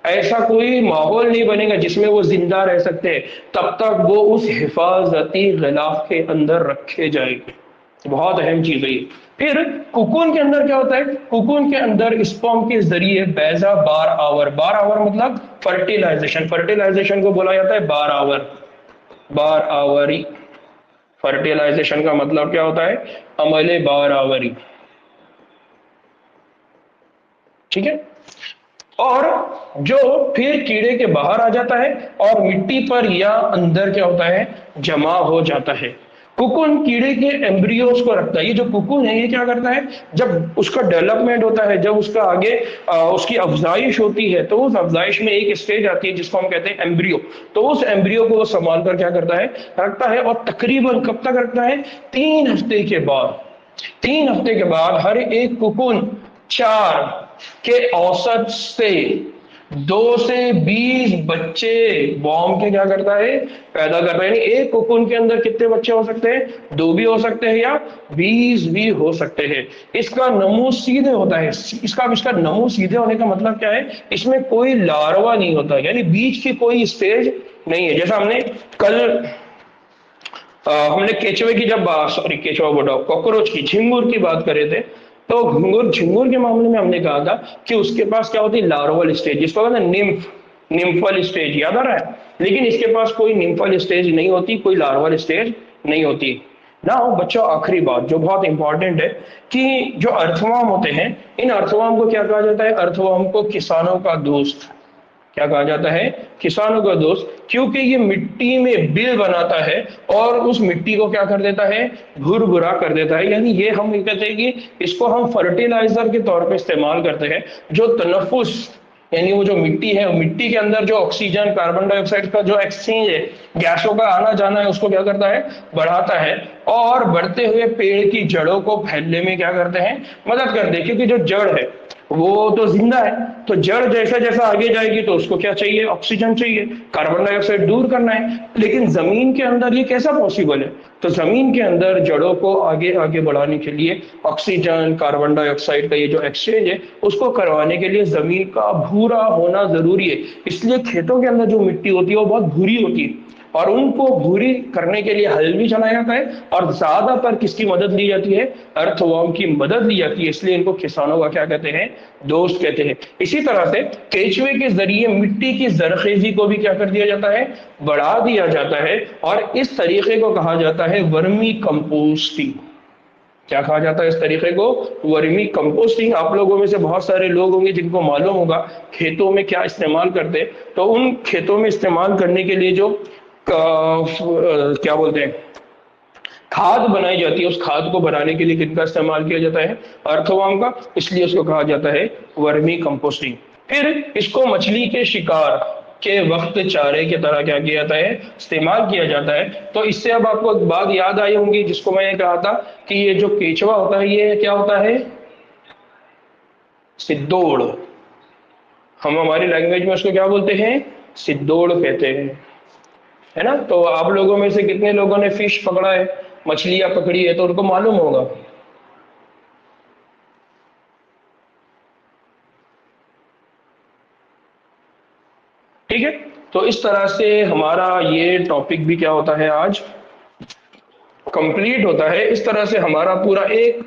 ऐसा कोई माहौल नहीं बनेगा जिसमें वो जिंदा रह सकते हैं, तब तक वो उस हिफाजती गिलाफ के अंदर रखे जाएंगे। बहुत अहम चीज है ये। फिर कुकुन के अंदर क्या होता है, कुकुन के अंदर स्पर्म के जरिए बैजा बार आवर, बार आवर मतलब फर्टिलाइजेशन, फर्टिलाइजेशन को बोला जाता है बार आवर, बार आवरी। फर्टिलाइजेशन का मतलब क्या होता है, अमले बार आवरी, ठीक है। और जो फिर कीड़े के बाहर आ जाता है और मिट्टी पर या अंदर क्या होता है, जमा हो जाता है। कुकुन कीड़े के एम्ब्रियोस को रखता है। ये जो कुकुन है ये क्या करता है, जब उसका डेवलपमेंट होता है, जब उसका आगे उसकी अफजाइश होती है, तो उस अफजाइश में एक स्टेज आती है जिसको हम कहते हैं एम्ब्रियो। तो उस एम्ब्रियो को वो संभाल कर क्या करता है, रखता है। और तकरीबन कब तक रखता है, 3 हफ्ते के बाद। 3 हफ्ते के बाद हर एक कुकुन 4 के औसत से 2 से 20 बच्चे बॉम्ब के क्या करता है, पैदा करता है। यानी एक कुकुन के अंदर कितने बच्चे हो सकते हैं, 2 भी हो सकते हैं या 20 भी हो सकते हैं। इसका नमू सीधे होता है। इसका नमू सीधे होने का मतलब क्या है, इसमें कोई लार्वा नहीं होता, यानी बीच की कोई स्टेज नहीं है। जैसा हमने कल हमने केचवे की जब सॉरी केचवा बोला, कॉकरोच की, झिंगुर की बात करे थे, तो झिंगुर झिंगुर के मामले में हमने कहा था कि उसके पास क्या होती है, लार्वल स्टेज, जिसको कहते हैं निम्फ, निम्फल स्टेज, याद आ रहा है। लेकिन इसके पास कोई निम्फल स्टेज नहीं होती, कोई लार्वल स्टेज नहीं होती ना। बच्चों आखिरी बात जो बहुत इंपॉर्टेंट है, कि जो अर्थवर्म होते हैं, इन अर्थवर्म को क्या कहा जाता है, अर्थवर्म को किसानों का दोस्त। क्या कहा जाता है, किसानों का दोस्त, क्योंकि ये मिट्टी में बिल बनाता है और उस मिट्टी को क्या कर देता है, भुरभुरा कर देता है। यानी ये हम कहते हैं कि इसको हम फर्टिलाइजर के तौर पे इस्तेमाल करते हैं। जो तनफुस, यानी वो जो मिट्टी है, मिट्टी के अंदर जो ऑक्सीजन कार्बन डाइऑक्साइड का जो एक्सचेंज है, गैसों का आना जाना है, उसको क्या करता है, बढ़ाता है। और बढ़ते हुए पेड़ की जड़ों को फैलने में क्या करते हैं, मदद करते हैं। क्योंकि जो जड़ है वो तो जिंदा है, तो जड़ जैसा जैसा आगे जाएगी तो उसको क्या चाहिए, ऑक्सीजन चाहिए, कार्बन डाइऑक्साइड दूर करना है। लेकिन जमीन के अंदर ये कैसा पॉसिबल है, तो जमीन के अंदर जड़ों को आगे आगे बढ़ाने के लिए ऑक्सीजन कार्बन डाइऑक्साइड का ये जो एक्सचेंज है, उसको करवाने के लिए जमीन का भूरा होना जरूरी है। इसलिए खेतों के अंदर जो मिट्टी होती है वो बहुत भूरी होती है, और उनको भूरी करने के लिए हल भी चलाया जाता है। और ज्यादातर किसकी मदद ली जाती है, अर्थवर्म की मदद ली जाती है। इसलिए इनको किसानों का क्या कहते हैं, दोस्त कहते हैं। इसी तरह से केचुए के जरिए मिट्टी की जरखेजी को भी क्या कर दिया जाता है, बढ़ा दिया जाता है। और इस तरीके को कहा जाता है वर्मी कंपोस्टिंग। क्या कहा जाता है इस तरीके को, वर्मी कंपोस्टिंग। आप लोगों में से बहुत सारे लोग होंगे जिनको मालूम होगा खेतों में क्या इस्तेमाल करते हैं। तो उन खेतों में इस्तेमाल करने के लिए जो क्या बोलते हैं, खाद बनाई जाती है, उस खाद को बनाने के लिए किसका इस्तेमाल किया जाता है, अर्थवर्म का। इसलिए उसको कहा जाता है वर्मी कंपोस्टिंग। फिर इसको मछली के शिकार के वक्त चारे की तरह क्या किया जाता है, इस्तेमाल किया जाता है। तो इससे अब आपको एक बात याद आई होंगी जिसको मैंने कहा था कि ये जो केचवा होता है ये क्या होता है, सिद्धोड़। हम हमारी लैंग्वेज में उसको क्या बोलते हैं, सिद्धोड़ कहते हैं, है ना। तो आप लोगों में से कितने लोगों ने फिश पकड़ा है, मछलियां पकड़ी है, तो उनको मालूम होगा। ठीक है, तो इस तरह से हमारा ये टॉपिक भी क्या होता है, आज कंप्लीट होता है। इस तरह से हमारा पूरा एक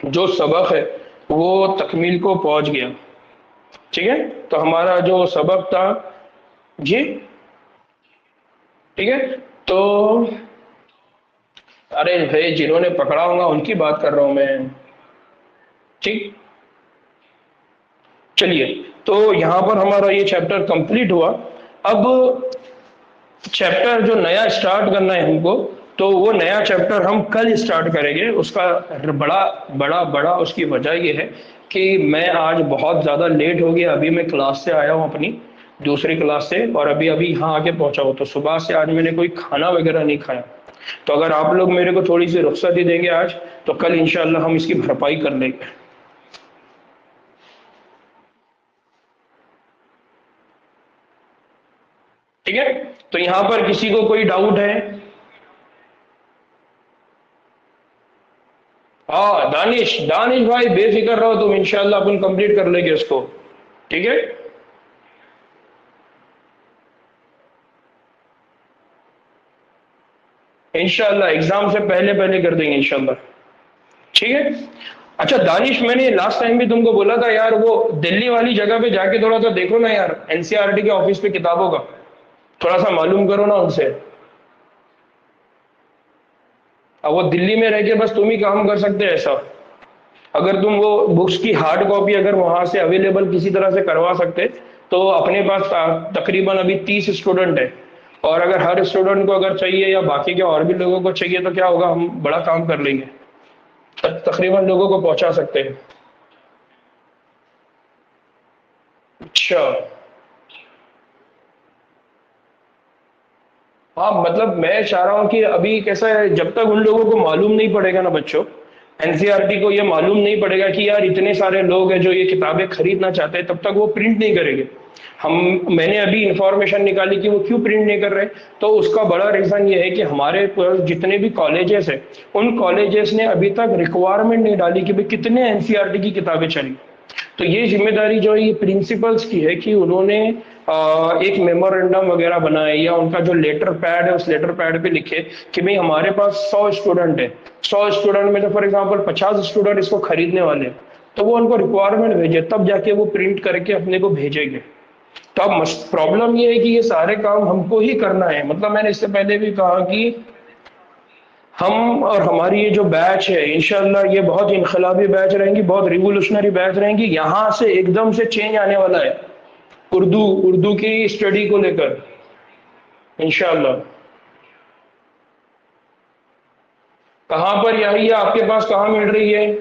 जो सबक है वो तकमील को पहुंच गया। ठीक है, तो हमारा जो सबक था जी, ठीक है। तो अरे भाई जिन्होंने पकड़ा होगा उनकी बात कर रहा हूं मैं, ठीक। चलिए, तो यहां पर हमारा ये चैप्टर कंप्लीट हुआ। अब चैप्टर जो नया स्टार्ट करना है हमको, तो वो नया चैप्टर हम कल स्टार्ट करेंगे। उसका बड़ा बड़ा बड़ा उसकी वजह ये है कि मैं आज बहुत ज़्यादा लेट हो गया। अभी मैं क्लास से आया हूँ अपनी, दूसरी क्लास से, और अभी अभी यहाँ आके पहुंचा हो। तो सुबह से आज मैंने कोई खाना वगैरह नहीं खाया। तो अगर आप लोग मेरे को थोड़ी सी रुख्सती देंगे आज, तो कल इंशाल्लाह हम इसकी भरपाई कर लेंगे। ठीक है, तो यहां पर किसी को कोई डाउट है? हाँ दानिश, दानिश भाई बेफिक्र रहो तुम, इंशाल्लाह अपन कंप्लीट कर लेंगे इसको। ठीक है, इंशाल्लाह एग्जाम से पहले पहले कर देंगे इंशाल्लाह। ठीक है। अच्छा दानिश, मैंने लास्ट टाइम भी तुमको बोला था यार, वो दिल्ली वाली जगह पे जाके थोड़ा सा देखो ना यार, एनसीईआरटी के ऑफिस पे किताबों का थोड़ा सा मालूम करो ना उनसे। अब वो दिल्ली में रह के बस तुम ही काम कर सकते हैं ऐसा। अगर तुम वो बुक्स की हार्ड कॉपी अगर वहां से अवेलेबल किसी तरह से करवा सकते, तो अपने पास तकरीबन अभी 30 स्टूडेंट है, और अगर हर स्टूडेंट को अगर चाहिए या बाकी के और भी लोगों को चाहिए, तो क्या होगा, हम बड़ा काम कर लेंगे, तकरीबन लोगों को पहुंचा सकते हैं। अच्छा, हाँ मतलब मैं चाह रहा हूँ कि अभी कैसा है, जब तक उन लोगों को मालूम नहीं पड़ेगा ना बच्चों, एनसीईआरटी को ये मालूम नहीं पड़ेगा कि यार इतने सारे लोग हैं जो ये किताबें खरीदना चाहते हैं, तब तक वो प्रिंट नहीं करेंगे। हम मैंने अभी इंफॉर्मेशन निकाली कि वो क्यों प्रिंट नहीं कर रहे। तो उसका बड़ा रीजन ये है कि हमारे पास जितने भी कॉलेजेस हैं, उन कॉलेजेस ने अभी तक रिक्वायरमेंट नहीं डाली कि भाई कितने एनसीईआरटी की किताबें चली। तो ये जिम्मेदारी जो है ये प्रिंसिपल्स की है कि उन्होंने एक मेमोरेंडम वगैरह बनाए, या उनका जो लेटर पैड है उस लेटर पैड पे लिखे कि भाई हमारे पास 100 स्टूडेंट है, 100 स्टूडेंट में तो फॉर एग्जांपल 50 स्टूडेंट इसको खरीदने वाले हैं, तो वो उनको रिक्वायरमेंट भेजे, तब जाके वो प्रिंट करके अपने को भेजेंगे। तो अब प्रॉब्लम ये है कि ये सारे काम हमको ही करना है। मतलब मैंने इससे पहले भी कहा कि हम और हमारी ये जो बैच है इंशाल्लाह ये बहुत इनकलाबी बैच रहेंगी, बहुत रिवोल्यूशनरी बैच रहेंगी। यहाँ से एकदम से चेंज आने वाला है उर्दू उर्दू की स्टडी को लेकर इंशाल्लाह। कहाँ पर यही आपके पास कहाँ मिल रही है?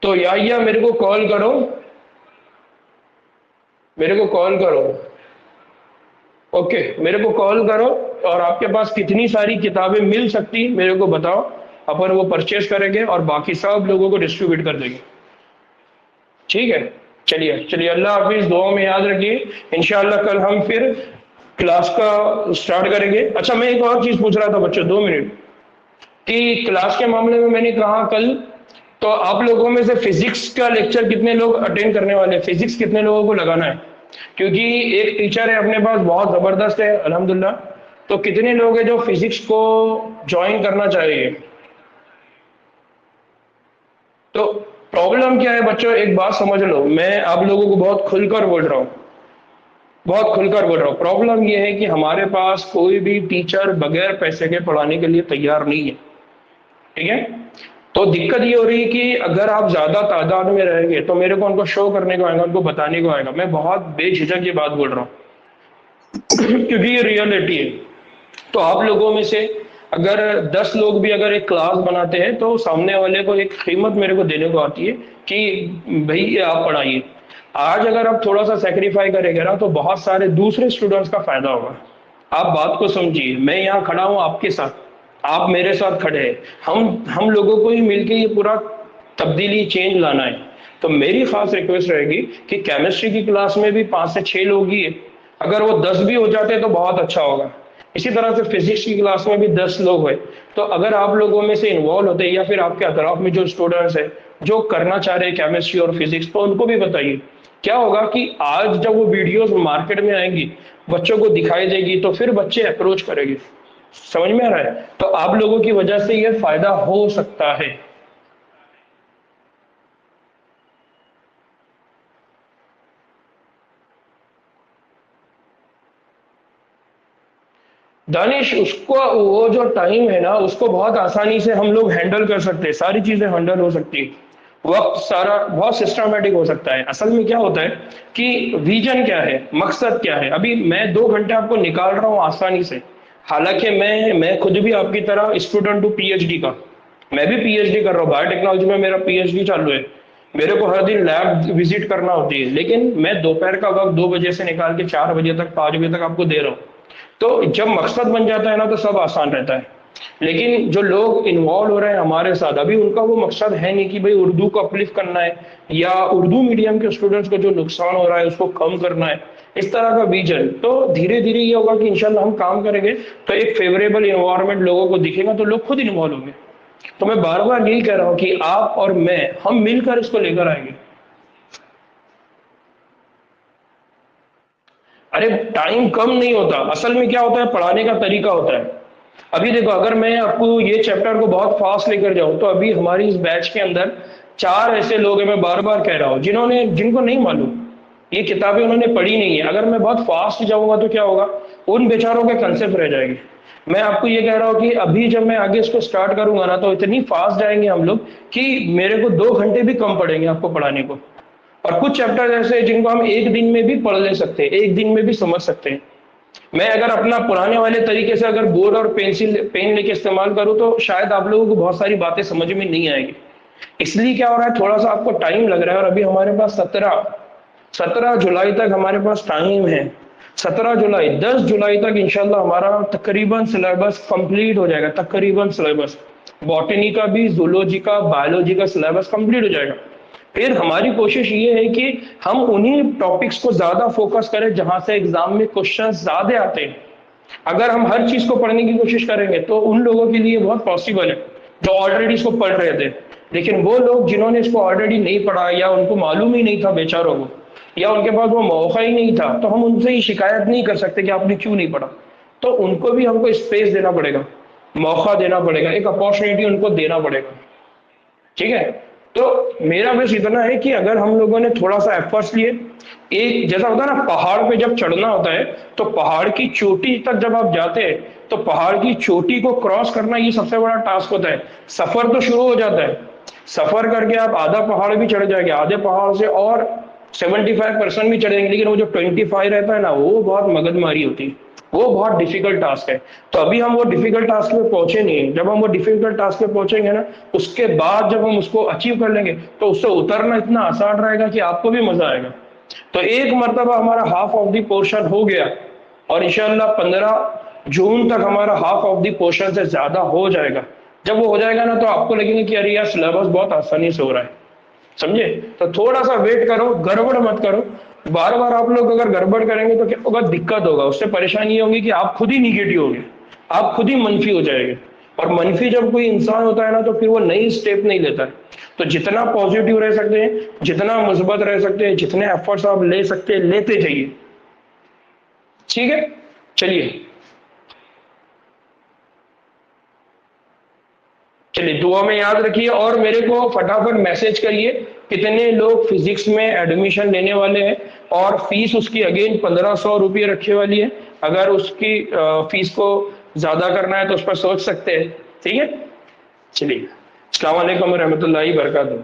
तो याहिया मेरे को कॉल करो, मेरे को कॉल करो। ओके, मेरे को कॉल करो, और आपके पास कितनी सारी किताबें मिल सकती मेरे को बताओ, अपन वो परचेज करेंगे और बाकी सब लोगों को डिस्ट्रीब्यूट कर देंगे। ठीक है, चलिए चलिए, अल्लाह हाफिज, दुआ में याद रखिए। इंशाल्लाह कल हम फिर क्लास का स्टार्ट करेंगे। अच्छा मैं एक और चीज पूछ रहा था बच्चों, 2 मिनट, कि क्लास के मामले में मैंने कहा कल, तो आप लोगों में से फिजिक्स का लेक्चर कितने लोग अटेंड करने वाले हैं? फिजिक्स कितने लोगों को लगाना है? क्योंकि एक टीचर है अपने पास बहुत जबरदस्त है अल्हम्दुलिल्लाह, तो कितने लोग हैं जो फिजिक्स को ज्वाइन करना चाहेंगे? तो प्रॉब्लम क्या है बच्चों, एक बात समझ लो, मैं आप लोगों को बहुत खुलकर बोल रहा हूँ, बहुत खुलकर बोल रहा हूँ। प्रॉब्लम यह है कि हमारे पास कोई भी टीचर बगैर पैसे के पढ़ाने के लिए तैयार नहीं है। ठीक है, तो दिक्कत ये हो रही है कि अगर आप ज्यादा तादाद में रहेंगे तो मेरे को उनको शो करने को आएगा, उनको बताने को आएगा। मैं बहुत बेझिझक ये बात बोल रहा हूँ क्योंकि ये रियलिटी है। तो आप लोगों में से अगर 10 लोग भी अगर एक क्लास बनाते हैं, तो सामने वाले को एक कीमत मेरे को देने को आती है कि भाई ये आप पढ़ाइए। आज अगर आप थोड़ा सा सेक्रीफाई करेंगे ना, तो बहुत सारे दूसरे स्टूडेंट्स का फायदा होगा। आप बात को समझिए, मैं यहाँ खड़ा हूँ आपके साथ, आप मेरे साथ खड़े हैं, हम लोगों को ही मिलके ये पूरा तब्दीली चेंज लाना है। तो मेरी खास रिक्वेस्ट रहेगी कि केमिस्ट्री की क्लास में भी 5 से 6 लोग ही है, अगर वो 10 भी हो जाते तो बहुत अच्छा होगा। इसी तरह से फिजिक्स की क्लास में भी 10 लोग हुए, तो अगर आप लोगों में से इन्वॉल्व होते, या फिर आपके अतराफ में जो स्टूडेंट्स है जो करना चाह रहे हैं केमिस्ट्री और फिजिक्स, तो उनको भी बताइए। क्या होगा कि आज जब वो वीडियोस मार्केट में आएंगी, बच्चों को दिखाई देगी, तो फिर बच्चे अप्रोच करेंगे। समझ में आ रहा है? तो आप लोगों की वजह से यह फायदा हो सकता है। दानिश, उसको वो जो टाइम है ना, उसको बहुत आसानी से हम लोग हैंडल कर सकते हैं, सारी चीजें हैंडल हो सकती है, वक्त सारा बहुत सिस्टमेटिक हो सकता है। असल में क्या होता है कि विजन क्या है, मकसद क्या है। अभी मैं 2 घंटे आपको निकाल रहा हूँ आसानी से, हालांकि मैं खुद भी आपकी तरह स्टूडेंट हूँ पीएचडी का, मैं भी पीएचडी कर रहा हूँ, बायोटेक्नोलॉजी में मेरा पीएचडी चालू है। मेरे को हर दिन लैब विजिट करना होती है, लेकिन मैं दोपहर का वक्त 2 बजे से निकाल के 4 बजे तक 5 बजे तक आपको दे रहा हूँ। तो जब मकसद बन जाता है ना तो सब आसान रहता है। लेकिन जो लोग इन्वॉल्व हो रहे हैं हमारे साथ, अभी उनका वो मकसद है नहीं कि भाई उर्दू को अपलिफ्ट करना है या उर्दू मीडियम के स्टूडेंट्स को जो नुकसान हो रहा है उसको कम करना है, इस तरह का विजन। तो धीरे धीरे ये होगा कि इंशाल्लाह हम काम करेंगे तो एक फेवरेबल इन्वायरमेंट लोगों को दिखेगा तो लोग खुद इन्वॉल्व होंगे। तो मैं बार बार यही कह रहा हूं कि आप और मैं हम मिलकर इसको लेकर आएंगे। अरे टाइम कम नहीं होता, असल में क्या होता है, पढ़ाने का तरीका होता है। अभी देखो, अगर मैं आपको ये चैप्टर को बहुत फास्ट लेकर जाऊं तो अभी हमारी इस बैच के अंदर 4 ऐसे लोग हैं, मैं बार बार कह रहा हूं, जिनको नहीं मालूम, ये किताबें उन्होंने पढ़ी नहीं है। अगर मैं बहुत फास्ट जाऊंगा तो क्या होगा, उन बेचारों के कंसेप्ट रह जाएंगे। मैं आपको ये कह रहा हूं कि अभी जब मैं आगे इसको स्टार्ट करूंगा ना तो इतनी फास्ट जाएंगे हम लोग कि मेरे को 2 घंटे भी कम पड़ेंगे आपको पढ़ाने को। और कुछ चैप्टर ऐसे हैं जिनको हम एक दिन में भी पढ़ ले सकते हैं, एक दिन में भी समझ सकते हैं। मैं अगर अपना पुराने वाले तरीके से अगर बोर्ड और पेन लेके इस्तेमाल करूं तो शायद आप लोगों को बहुत सारी बातें समझ में नहीं आएगी। इसलिए क्या हो रहा है, थोड़ा सा आपको टाइम लग रहा है। और अभी हमारे पास 17 जुलाई तक हमारे पास टाइम है। 17 जुलाई, 10 जुलाई तक इंशाल्लाह हमारा तकरीबन सिलेबस कंप्लीट हो जाएगा। तकरीबन सिलेबस बॉटनी का भी, जूलॉजी का, बायोलॉजी का सिलेबस कंप्लीट हो जाएगा। फिर हमारी कोशिश ये है कि हम उन्हीं टॉपिक्स को ज्यादा फोकस करें जहां से एग्जाम में क्वेश्चन ज्यादा आते हैं। अगर हम हर चीज को पढ़ने की कोशिश करेंगे तो उन लोगों के लिए बहुत पॉसिबल है जो ऑलरेडी इसको पढ़ रहे थे। लेकिन वो लोग जिन्होंने इसको ऑलरेडी नहीं पढ़ा या उनको मालूम ही नहीं था बेचारों को, या उनके पास वो मौका ही नहीं था, तो हम उनसे ही शिकायत नहीं कर सकते कि आपने क्यों नहीं पढ़ा। तो उनको भी हमको स्पेस देना पड़ेगा, मौका देना पड़ेगा, एक अपॉर्चुनिटी उनको देना पड़ेगा। ठीक है। तो मेरा बस इतना है कि अगर हम लोगों ने थोड़ा सा एफर्ट्स लिए, एक जैसा होता है ना, पहाड़ पे जब चढ़ना होता है तो पहाड़ की चोटी तक जब आप जाते हैं तो पहाड़ की चोटी को क्रॉस करना ये सबसे बड़ा टास्क होता है। सफर तो शुरू हो जाता है, सफर करके आप आधा पहाड़ भी चढ़ जाएंगे, आधे पहाड़ से और 75% भी चढ़ेंगे, लेकिन वो जो 25 रहता है ना, वो बहुत मगजमारी होती है, वो बहुत डिफिकल्ट टास्क है। तो अभी हम वो डिफिकल्ट टास्क पे पहुंचे नहीं है। जब हम वो डिफिकल्ट टास्क पे पहुंचेंगे ना, उसके बाद जब हम उसको अचीव कर लेंगे तो उससे उतरना इतना आसान रहेगा कि आपको भी मजा आएगा। तो एक मरतबा हमारा हाफ ऑफ द पोर्शन हो गया और इंशाल्लाह 15 जून तक हमारा हाफ ऑफ द पोर्शन से ज्यादा हो जाएगा। जब वो हो जाएगा ना तो आपको लगेगा कि अरे यार सिलेबस बहुत आसानी से हो रहा है, समझे। तो थोड़ा सा वेट करो, गड़बड़ मत करो। बार बार आप लोग अगर गड़बड़ करेंगे तो क्या होगा, दिक्कत होगा, उससे परेशानी होगी कि आप खुद ही निगेटिव होंगे, आप खुद ही मनफी हो जाएंगे। और मनफी जब कोई इंसान होता है ना तो फिर वो नई स्टेप नहीं लेता है। तो जितना पॉजिटिव रह सकते हैं, जितना मुस्बत रह सकते हैं, जितने एफर्ट्स आप ले सकते हैं लेते जाइए। ठीक है, चलिए चलिए दुआ में याद रखिए और मेरे को फटाफट मैसेज करिए कितने लोग फिजिक्स में एडमिशन लेने वाले हैं। और फीस उसकी अगेन 1500 रुपये रखने वाली है। अगर उसकी फीस को ज्यादा करना है तो उस पर सोच सकते हैं। ठीक है, चलिए, अस्सलाम वालेकुम रहमतुल्लाहि बरकातहू।